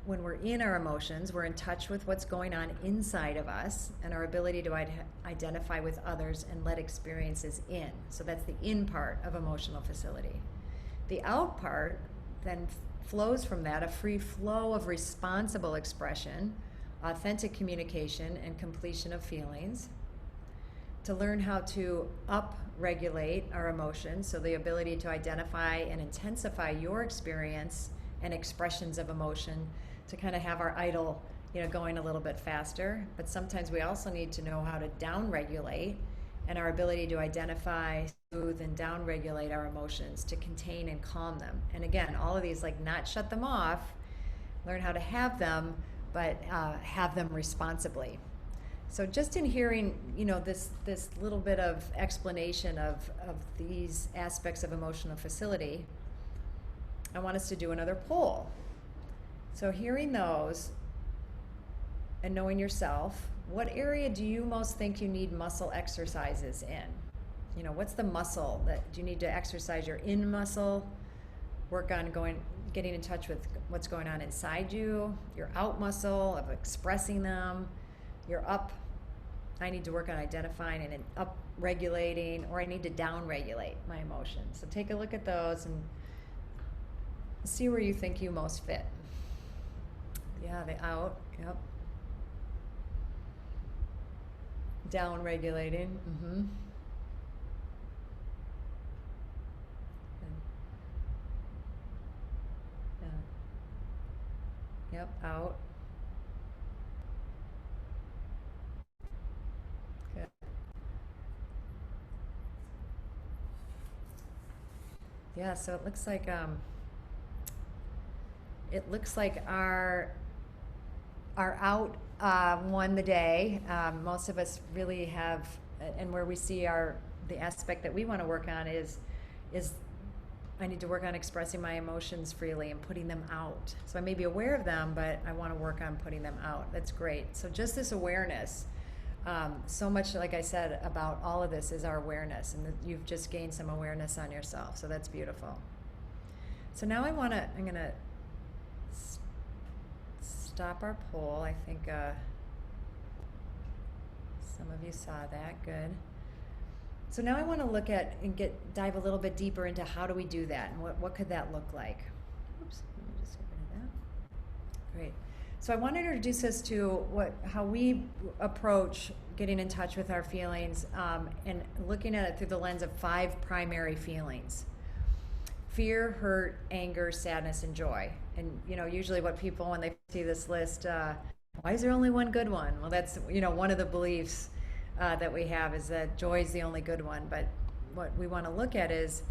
we're in our emotions, we're in touch with what's going on inside of us and our ability to identify with others and let experiences in. So that's the in part of emotional facility. The out part then flows from that, a free flow of responsible expression, authentic communication, and completion of feelings. To learn how to up-regulate our emotions, so the ability to identify and intensify your experience and expressions of emotion, to kind of have our idle, going a little bit faster, but sometimes we also need to know how to down-regulate, and our ability to identify, soothe, and down-regulate our emotions to contain and calm them. And again, all of these, like, not shut them off, learn how to have them, but have them responsibly. So just in hearing, this little bit of explanation of these aspects of emotional facility, I want us to do another poll. So hearing those and knowing yourself, what area do you most think you need muscle exercises in? What's the muscle that do you need to exercise? Your in muscle, work on getting in touch with what's going on inside you, your out muscle of expressing them, your up, I need to work on identifying and up regulating, or I need to down regulate my emotions. So take a look at those and see where you think you most fit. Yeah, the out, yep. Down regulating, mm-hmm. Yeah. Yep, out. Good. Yeah, so it looks like our out won the day. Most of us really have, and where we see the aspect that we want to work on is I need to work on expressing my emotions freely and putting them out. So I may be aware of them, but I want to work on putting them out. That's great. So just this awareness, so much, like I said, about all of this is our awareness, and you've just gained some awareness on yourself. So that's beautiful. So now I'm gonna stop our poll. I think some of you saw that. Good. So now I want to look at and dive a little bit deeper into how do we do that, and what could that look like. Oops, let me just get rid of that. Great. So I want to introduce us to how we approach getting in touch with our feelings, and looking at it through the lens of 5 primary feelings: fear, hurt, anger, sadness, and joy. And usually what people, when they see this list, why is there only one good one? Well, that's one of the beliefs that we have is that joy is the only good one. But what we want to look at is,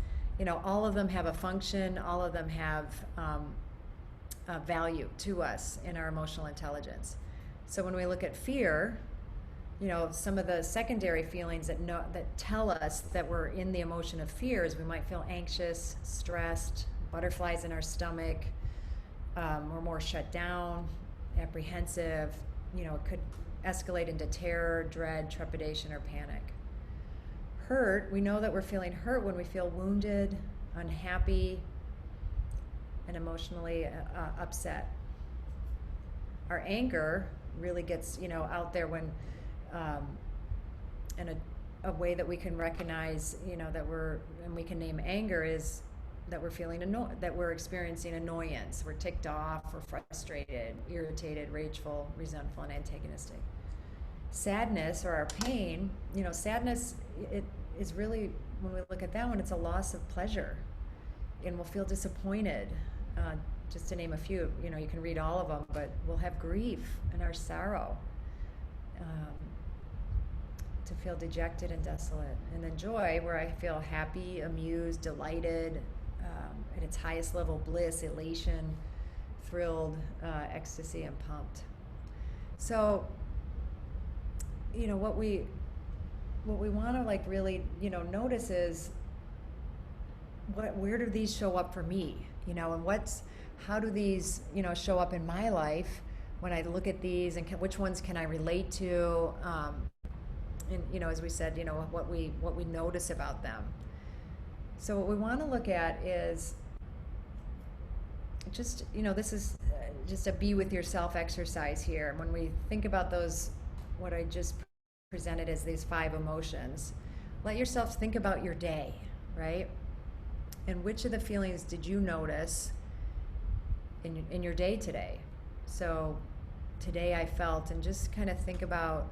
all of them have a function, all of them have value to us in our emotional intelligence. So when we look at fear, some of the secondary feelings that tell us that we're in the emotion of fear is we might feel anxious, stressed, butterflies in our stomach, we're more shut down, apprehensive. It could escalate into terror, dread, trepidation, or panic. Hurt, we know that we're feeling hurt when we feel wounded, unhappy, and emotionally upset. Our anger really gets out there when and a way that we can recognize and we can name anger is that we're feeling that we're experiencing annoyance, we're ticked off, we're frustrated, irritated, rageful, resentful, and antagonistic. Sadness, or our pain, sadness, it is really, when we look at that one, it's a loss of pleasure, and we'll feel disappointed. Just to name a few, you can read all of them, but we'll have grief and our sorrow, to feel dejected and desolate. And then joy, where I feel happy, amused, delighted, at its highest level, bliss, elation, thrilled, ecstasy, and pumped. So, what we want to really, notice is where do these show up for me? And how do these, show up in my life when I look at these, and which ones can I relate to? And as we said, what we notice about them. So what we want to look at is just, this is just a be with yourself exercise here. When we think about those, what I just presented as these 5 emotions, let yourself think about your day, right? And which of the feelings did you notice in your day today? So today I felt, and just kind of think about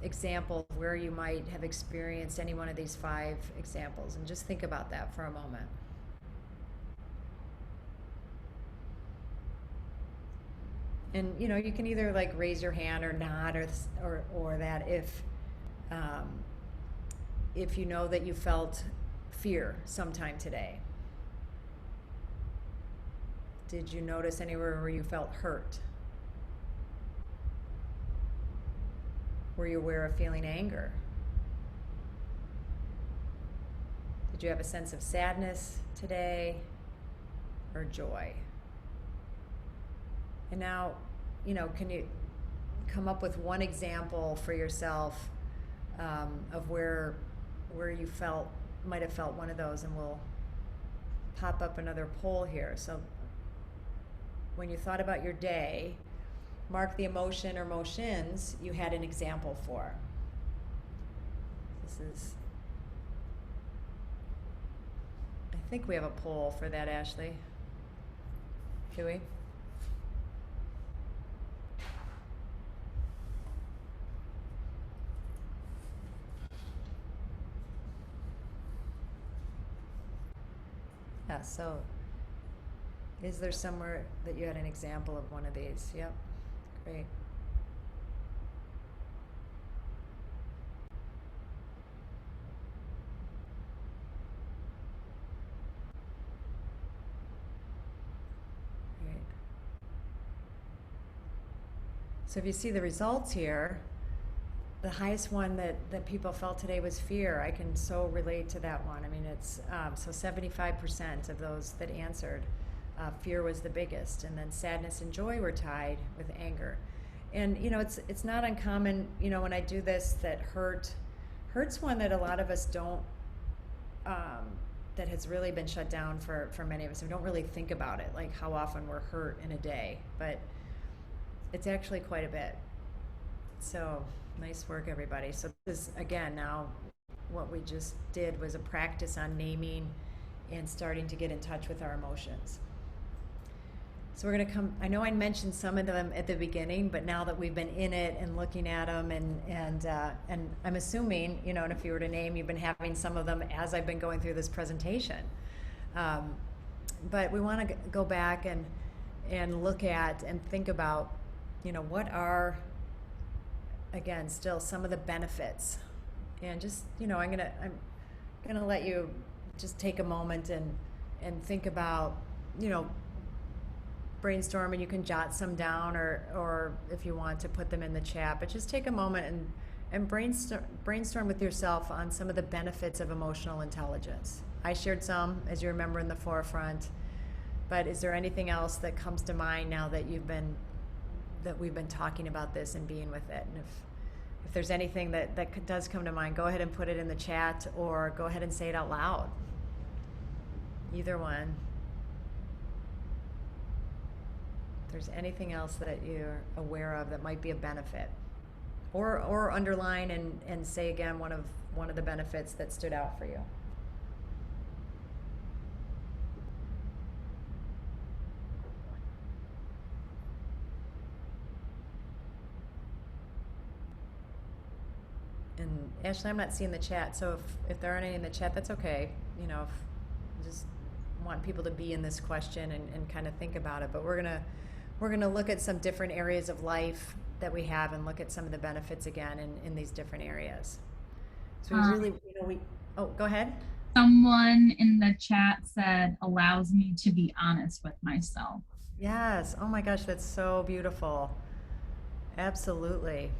examples where you might have experienced any one of these 5 examples, and just think about that for a moment. And you can either like raise your hand or not, or that if you know that you felt fear sometime today. Did you notice anywhere where you felt hurt? Were you aware of feeling anger? Did you have a sense of sadness today or joy? And now, can you come up with one example for yourself of where you might have felt one of those, and we'll pop up another poll here. So when you thought about your day, mark the emotion or emotions you had an example for. I think we have a poll for that, Ashley. Do we? Yeah, so is there somewhere that you had an example of one of these? Yep, great. Great. So if you see the results here, the highest one that people felt today was fear. I can so relate to that one. I mean, it's so 75% of those that answered, fear was the biggest, and then sadness and joy were tied with anger. And it's not uncommon, when I do this, that hurt's one that a lot of us don't, that has really been shut down for many of us. We don't really think about it, like how often we're hurt in a day, but it's actually quite a bit. So nice work, everybody. So this is, again, now what we just did was a practice on naming and starting to get in touch with our emotions. So we're going to I know I mentioned some of them at the beginning, but now that we've been in it and looking at them, and I'm assuming, and if you were to name, you've been having some of them as I've been going through this presentation. But we want to go back and look at and think about, what are, again, still some of the benefits. And just, I'm gonna let you just take a moment and think about, brainstorm, and you can jot some down, or if you want to put them in the chat, but just take a moment and brainstorm with yourself on some of the benefits of emotional intelligence. I shared some, as you remember, in the forefront, but is there anything else that comes to mind now that we've been talking about this and being with it? And if there's anything that does come to mind, go ahead and put it in the chat, or go ahead and say it out loud. Either one. If there's anything else that you're aware of that might be a benefit, or underline and say again one of the benefits that stood out for you. And Ashley, I'm not seeing the chat, so if there aren't any in the chat, that's okay. Just want people to be in this question and kind of think about it. But we're gonna look at some different areas of life that we have, and look at some of the benefits again in these different areas. So go ahead. Someone in the chat said, allows me to be honest with myself. Yes. Oh my gosh, that's so beautiful. Absolutely.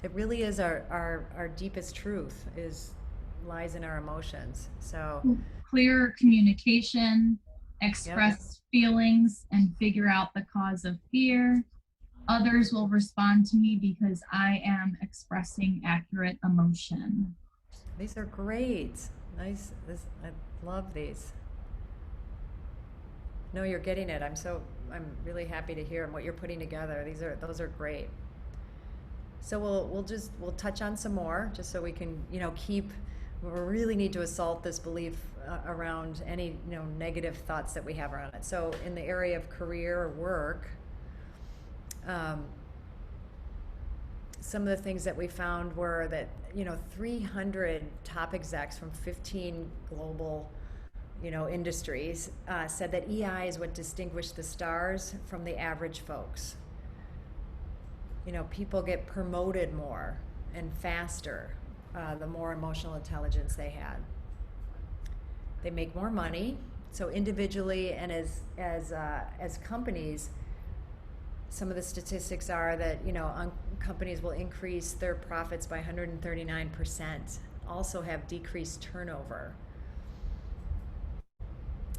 It really is our deepest truth lies in our emotions. So clear communication, express feelings, and figure out the cause of fear. Others will respond to me because I am expressing accurate emotion. These are great. Nice. I love these. No, you're getting it. I'm really happy to hear what you're putting together. Those are great. So we'll touch on some more, just so we can, we really need to assault this belief around any, negative thoughts that we have around it. So in the area of career or work, some of the things that we found were that, 300 top execs from 15 global, industries said that EI is what distinguished the stars from the average folks. People get promoted more and faster the more emotional intelligence they had. They make more money. So individually and as companies, some of the statistics are that companies will increase their profits by 139%. Also have decreased turnover.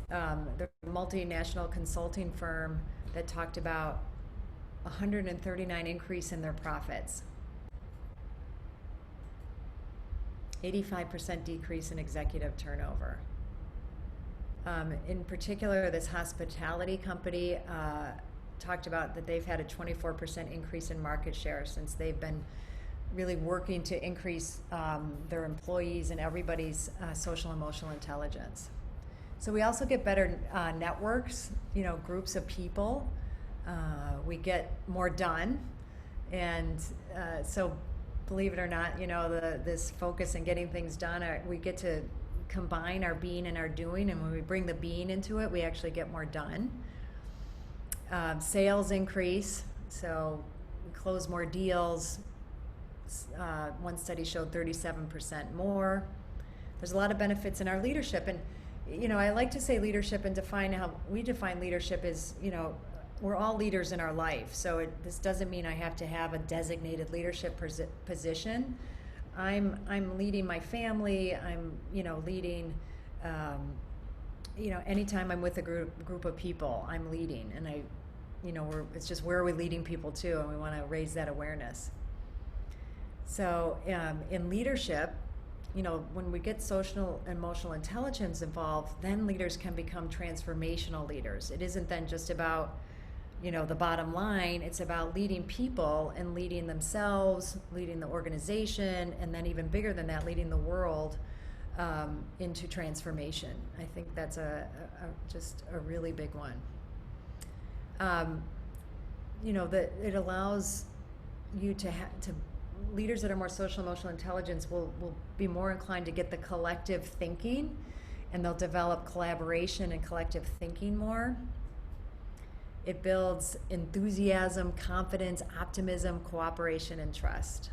The multinational consulting firm that talked about 139 increase in their profits. 85% decrease in executive turnover. In particular, this hospitality company talked about that they've had a 24% increase in market share since they've been really working to increase their employees and everybody's social emotional intelligence. So we also get better networks, groups of people. We get more done. And so believe it or not, this focus in getting things done, we get to combine our being and our doing, and when we bring the being into it, we actually get more done. Sales increase, so we close more deals. One study showed 37% more. There's a lot of benefits in our leadership, and I like to say leadership and define how we define leadership is, we're all leaders in our life. So this doesn't mean I have to have a designated leadership position. I'm leading my family. I'm leading. Anytime I'm with a group of people, I'm leading, and it's just where are we leading people to, and we want to raise that awareness. So in leadership, when we get social and emotional intelligence involved, then leaders can become transformational leaders. It isn't then just about the bottom line. It's about leading people and leading themselves, leading the organization, and then even bigger than that, leading the world into transformation. I think that's just a really big one. That it allows you to leaders that are more social emotional intelligence will be more inclined to get the collective thinking, and they'll develop collaboration and collective thinking more. It builds enthusiasm, confidence, optimism, cooperation, and trust.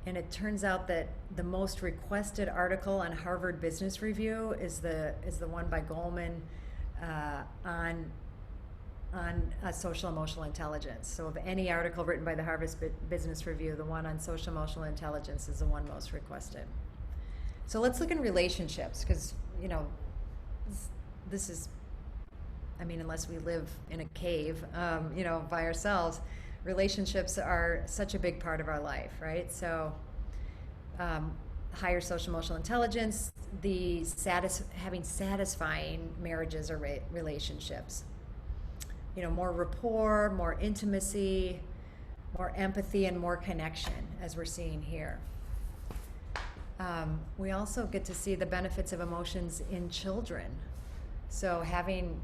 And it turns out that the most requested article on Harvard Business Review is the one by Goldman on social emotional intelligence. So of any article written by the Harvard Business Review, the one on social emotional intelligence is the one most requested. So let's look in relationships, because this is, unless we live in a cave, by ourselves, relationships are such a big part of our life, right? So higher social emotional intelligence, having satisfying marriages or relationships. More rapport, more intimacy, more empathy, and more connection, as we're seeing here. We also get to see the benefits of emotions in children. So having,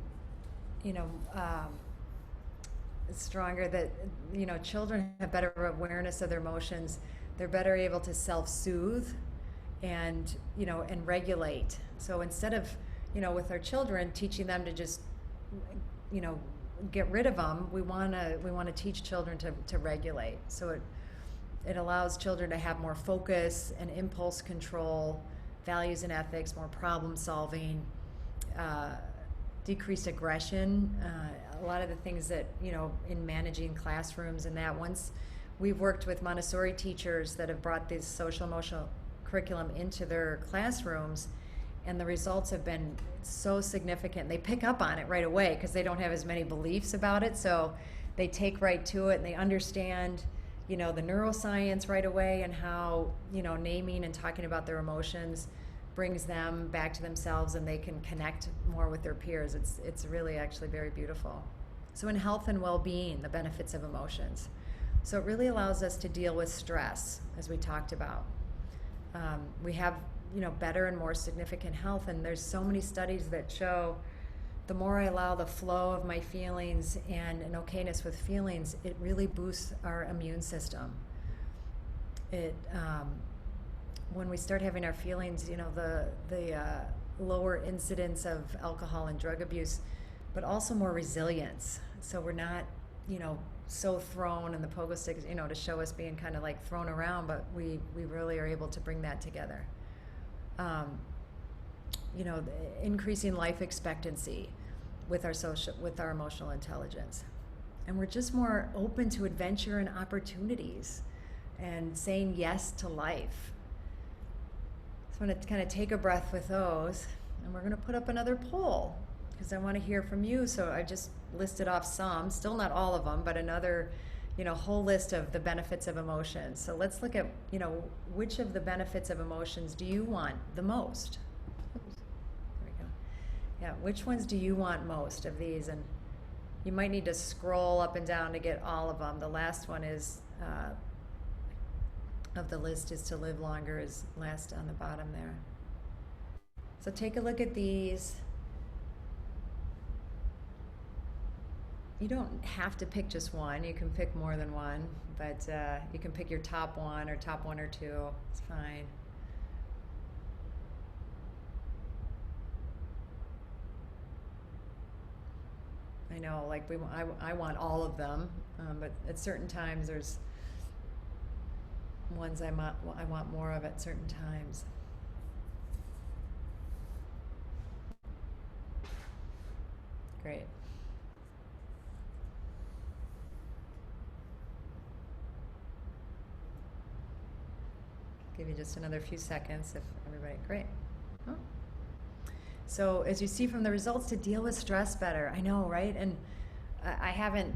stronger that, children have better awareness of their emotions. They're better able to self-soothe and regulate. So instead of, with our children, teaching them to just, get rid of them, we want to teach children to regulate. So it allows children to have more focus and impulse control, values and ethics, more problem solving, decreased aggression. A lot of the things that, in managing classrooms and that, once we've worked with Montessori teachers that have brought this social emotional curriculum into their classrooms, and the results have been so significant. They pick up on it right away because they don't have as many beliefs about it, so they take right to it, and they understand, the neuroscience right away, and how, naming and talking about their emotions brings them back to themselves, and they can connect more with their peers. It's really actually very beautiful. So in health and well-being, the benefits of emotions. So it really allows us to deal with stress, as we talked about. We have better and more significant health, and there's so many studies that show the more I allow the flow of my feelings and an okayness with feelings, it really boosts our immune system. When we start having our feelings, the lower incidence of alcohol and drug abuse, but also more resilience. So we're not, so thrown, and the pogo sticks, you know, to show us being kind of like thrown around, but we really are able to bring that together. You know, increasing life expectancy with our emotional intelligence. And we're just more open to adventure and opportunities and saying yes to life. So I'm going to kind of take a breath with those, and we're going to put up another poll because I want to hear from you. So I just listed off some, still not all of them, but another, you know, whole list of the benefits of emotions. So let's look at, you know, which of the benefits of emotions do you want the most? Oops, there we go. Yeah, which ones do you want most of these? And you might need to scroll up and down to get all of them. The last one is, of the list, is to live longer, is last on the bottom there. So take a look at these. You don't have to pick just one. You can pick more than one, but you can pick your top one or two. It's fine. I know, like I want all of them, but at certain times there's ones I want more of at certain times. Great. Give you just another few seconds if everybody, great. Oh. So as you see from the results, to deal with stress better, I know, right? And I haven't,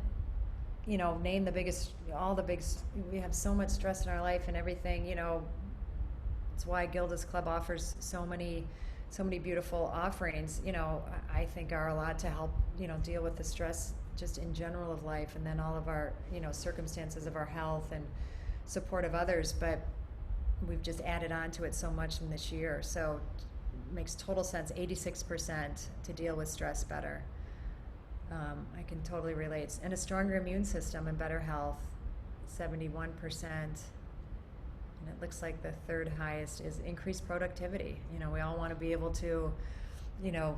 you know, named we have so much stress in our life and everything, you know. It's why Gilda's Club offers so many beautiful offerings, you know, I think are a lot to help, you know, deal with the stress just in general of life, and then all of our, you know, circumstances of our health and support of others. But we've just added on to it so much in this year. So it makes total sense, 86% to deal with stress better. I can totally relate. And a stronger immune system and better health, 71%. And it looks like the third highest is increased productivity. You know, we all want to be able to, you know,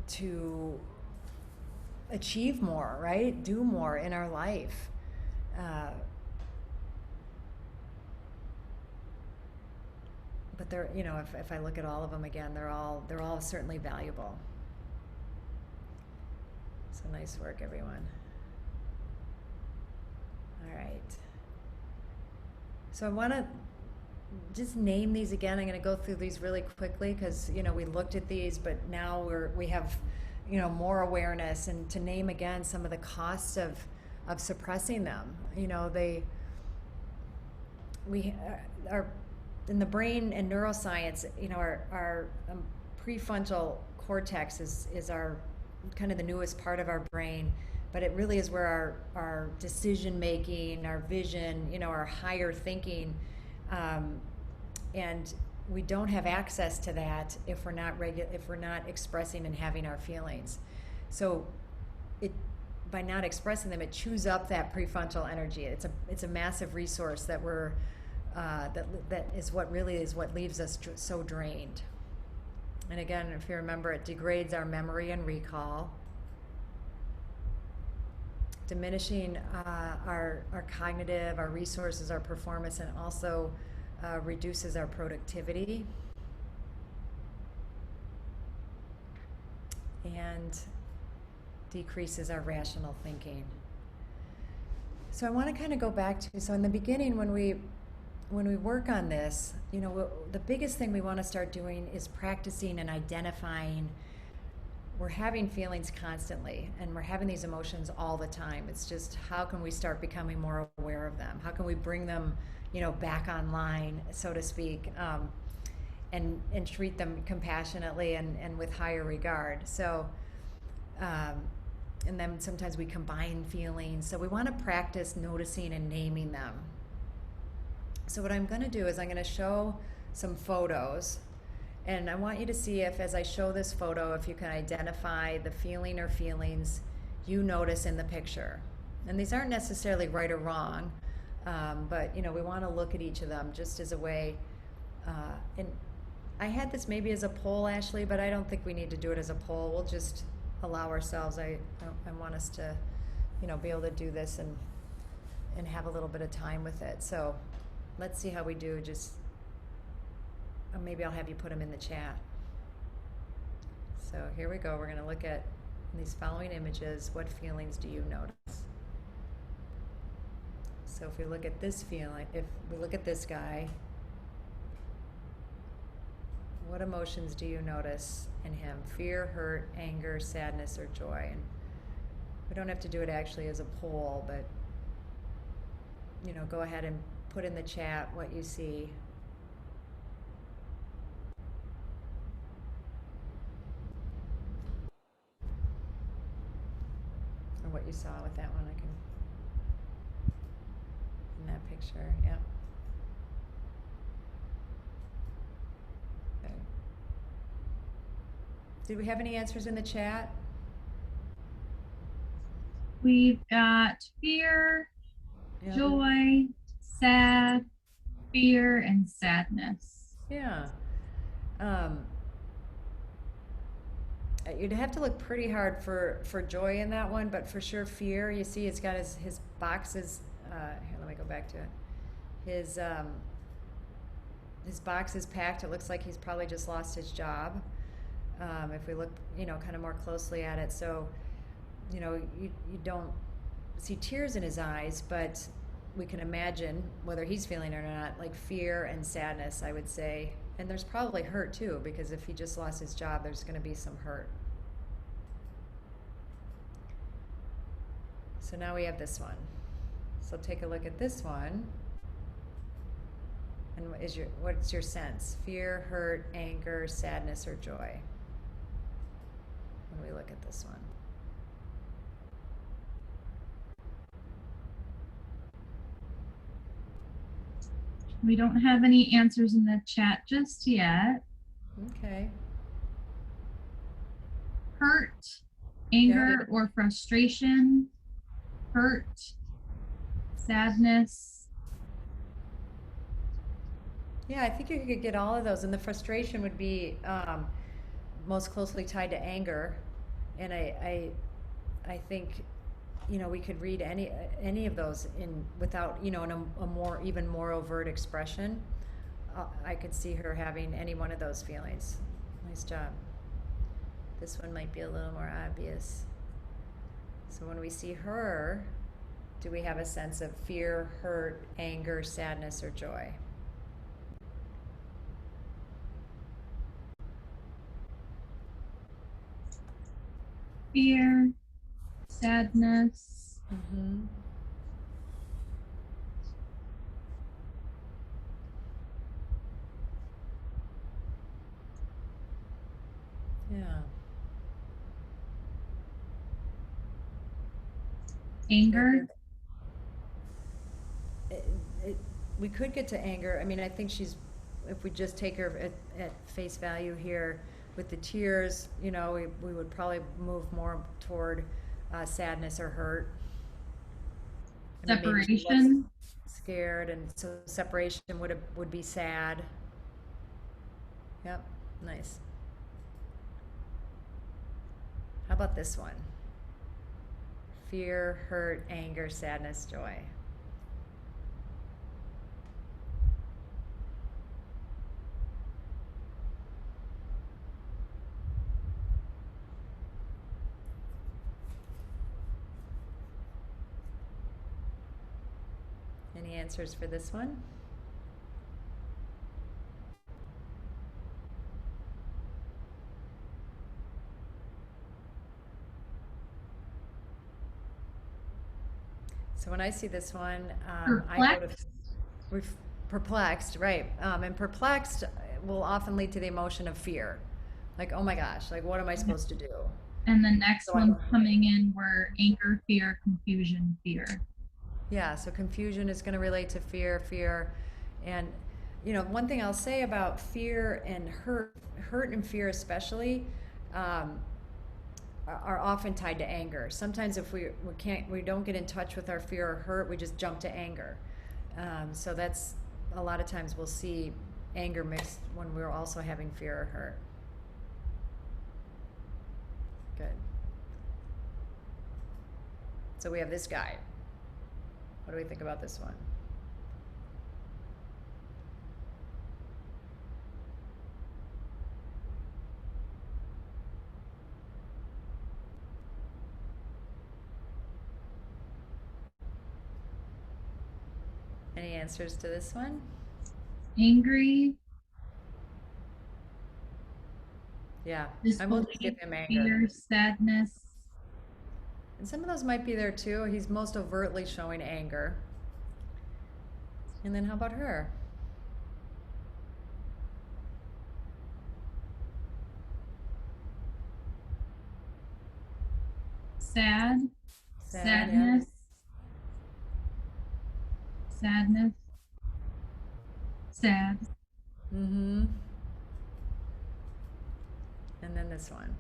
to achieve more, right? Do more in our life. But they're, you know, if I look at all of them again, they're all certainly valuable. So nice work, everyone. All right. So I want to just name these again. I'm going to go through these really quickly because, you know, we looked at these, but now we have, you know, more awareness, and to name again some of the costs of suppressing them. You know, we are in the brain and neuroscience, you know, our prefrontal cortex is our kind of the newest part of our brain, but it really is where our decision making, our vision, you know, our higher thinking, and we don't have access to that if we're not expressing and having our feelings. So by not expressing them, it chews up that prefrontal energy. It's a massive resource that we're that is what leaves us so drained. And again, if you remember, it degrades our memory and recall, diminishing our cognitive, our resources, our performance, and also reduces our productivity and decreases our rational thinking. So I want to kind of go back to, so in the beginning when we work on this, you know, the biggest thing we want to start doing is practicing and identifying. We're having feelings constantly, and we're having these emotions all the time. It's just, how can we start becoming more aware of them? How can we bring them, you know, back online, so to speak, and treat them compassionately and with higher regard. So, and then sometimes we combine feelings. So we want to practice noticing and naming them. So what I'm going to do is I'm going to show some photos, and I want you to see if, as I show this photo, if you can identify the feeling or feelings you notice in the picture. And these aren't necessarily right or wrong, but you know, we want to look at each of them just as a way. And I had this maybe as a poll, Ashley, but I don't think we need to do it as a poll. We'll just allow ourselves. I want us to, you know, be able to do this and have a little bit of time with it. So let's see how we do. Just maybe I'll have you put them in the chat. So here we go. We're going to look at these following images. What feelings do you notice? So if we look at this feeling, if we look at this guy, what emotions do you notice in him? Fear, hurt, anger, sadness, or joy? And we don't have to do it actually as a poll, but you know, go ahead and put in the chat what you see. Or what you saw with that one. I can, in that picture, yeah. Okay. Did we have any answers in the chat? We've got fear, Yeah. joy, sad, fear, and sadness. Yeah. You'd have to look pretty hard for joy in that one, but for sure fear. You see, it's got his boxes. Here, let me go back to it. His box is packed. It looks like he's probably just lost his job. If we look, you know, kind of more closely at it, so you know, you don't see tears in his eyes, but we can imagine whether he's feeling it or not, like fear and sadness, I would say. And there's probably hurt too, because if he just lost his job, there's going to be some hurt. So now we have this one. So take a look at this one. And what's your sense? Fear, hurt, anger, sadness, or joy? When we look at this one. We don't have any answers in the chat just yet. Okay. Hurt, anger, or frustration, hurt, sadness. Yeah, I think you could get all of those, and the frustration would be most closely tied to anger. And I think, you know, we could read any of those without, you know, in a even more overt expression. I could see her having any one of those feelings. Nice job. This one might be a little more obvious. So when we see her, do we have a sense of fear, hurt, anger, sadness, or joy? Fear, sadness. Mm-hmm. Yeah. Anger. We could get to anger. I mean, I think if we just take her at face value here with the tears, you know, we would probably move more toward sadness or hurt. I mean, maybe she was Separation. scared, and so separation would be sad. Yep, nice. How about this one? Fear, hurt, anger, sadness, joy. Any answers for this one? So when I see this one, I go to perplexed, right? And perplexed will often lead to the emotion of fear. Like, oh my gosh, like what am I supposed to do? And the next So one coming in were anger, fear, confusion, fear. Yeah, so confusion is going to relate to fear. And, you know, one thing I'll say about fear and hurt and fear especially, are often tied to anger. Sometimes if we don't get in touch with our fear or hurt, we just jump to anger. So that's a lot of times we'll see anger mixed when we're also having fear or hurt. Good. So we have this guy. What do we think about this one? Any answers to this one? Angry, Yeah, I'm willing to give disbelief, him anger. fear, sadness, And some of those might be there too. He's most overtly showing anger. And then how about her? sad, Sad, sadness, sadness, sad, yeah. Mm-hmm. And then this one.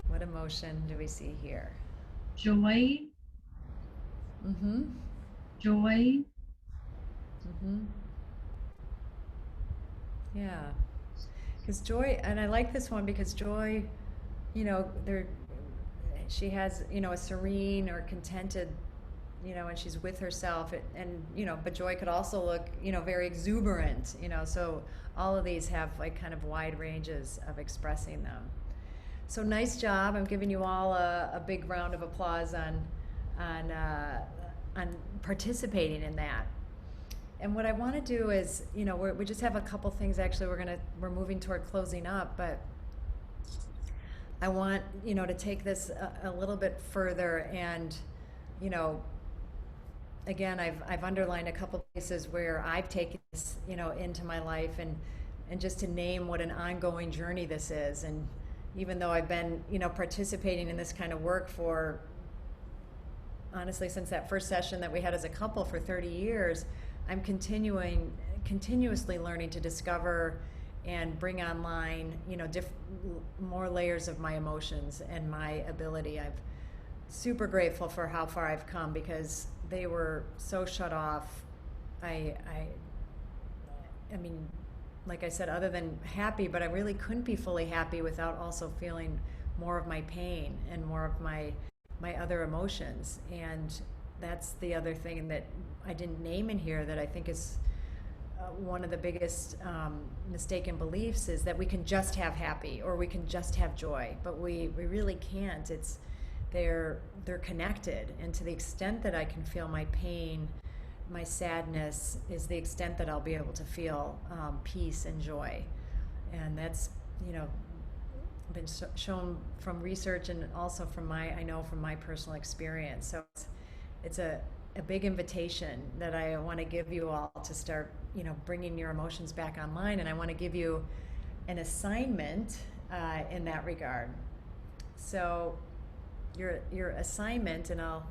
What emotion do we see here? joy, Mm-hmm. joy, Mm-hmm. Yeah. Because joy, and I like this one because joy, there, she has, a serene or contented, and she's with herself. But joy could also look, very exuberant, so all of these have like kind of wide ranges of expressing them. So nice job. I'm giving you all a big round of applause on, on participating in that. And what I want to do is, we just have a couple things actually. We're moving toward closing up, but I want, to take this a little bit further. And, again, I've underlined a couple places where I've taken this, into my life, and just to name what an ongoing journey this is. And even though I've been, participating in this kind of work for, honestly, since that first session that we had as a couple for 30 years, I'm continuously learning to discover and bring online, more layers of my emotions and my ability. I'm super grateful for how far I've come because they were so shut off. I mean, like I said, other than happy, but I really couldn't be fully happy without also feeling more of my pain and more of my other emotions. And that's the other thing that I didn't name in here that I think is one of the biggest mistaken beliefs is that we can just have happy or we can just have joy, but we really can't. They're connected, and to the extent that I can feel my pain, my sadness is the extent that I'll be able to feel peace and joy. And that's been shown from research and also from my personal experience. So it's a big invitation that I want to give you all to start, bringing your emotions back online. And I want to give you an assignment in that regard. So your assignment, and I'm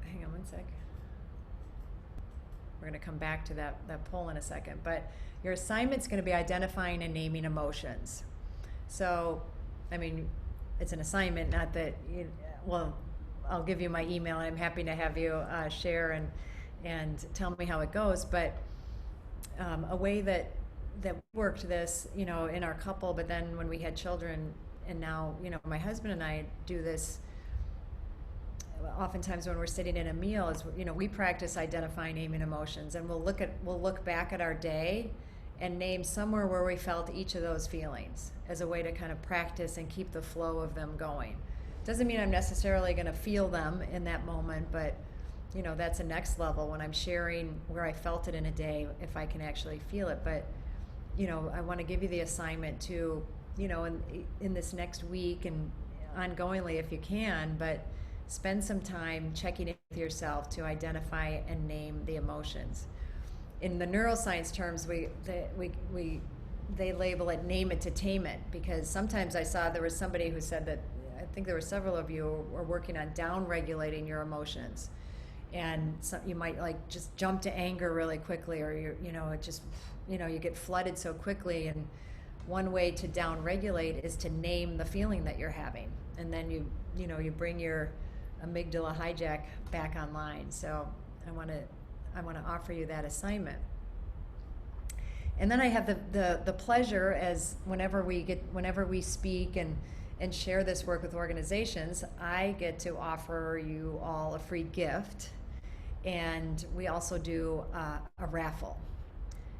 hang on one sec. We're going to come back to that poll in a second. But your assignment's going to be identifying and naming emotions. So, I mean, it's an assignment, not that I'll give you my email, and I'm happy to have you share and tell me how it goes. But a way that worked this, in our couple, but then when we had children, and now, my husband and I do this oftentimes when we're sitting in a meal is, we practice identifying, naming emotions, and we'll look back at our day and name somewhere where we felt each of those feelings as a way to kind of practice and keep the flow of them going. Doesn't mean I'm necessarily going to feel them in that moment, but that's a next level when I'm sharing where I felt it in a day, if I can actually feel it. But I want to give you the assignment to, in this next week and ongoingly if you can, but spend some time checking in with yourself to identify and name the emotions. In the neuroscience terms, they label it name it to tame it, because sometimes I saw there was somebody who said that, I think there were several of you who were working on down regulating your emotions, and so you might like just jump to anger really quickly, or you get flooded so quickly. And one way to down regulate is to name the feeling that you're having, and then you bring your amygdala hijack back online. So I want to offer you that assignment. And then I have the pleasure, as whenever we speak and share this work with organizations, I get to offer you all a free gift. And we also do a raffle.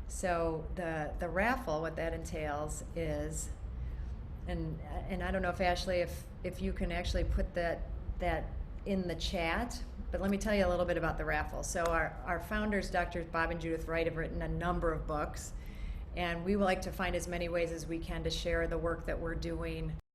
So the raffle, what that entails is, and I don't know if Ashley, if you can actually put that in the chat, but let me tell you a little bit about the raffle. So our founders, Drs. Bob and Judith Wright, have written a number of books, and we would like to find as many ways as we can to share the work that we're doing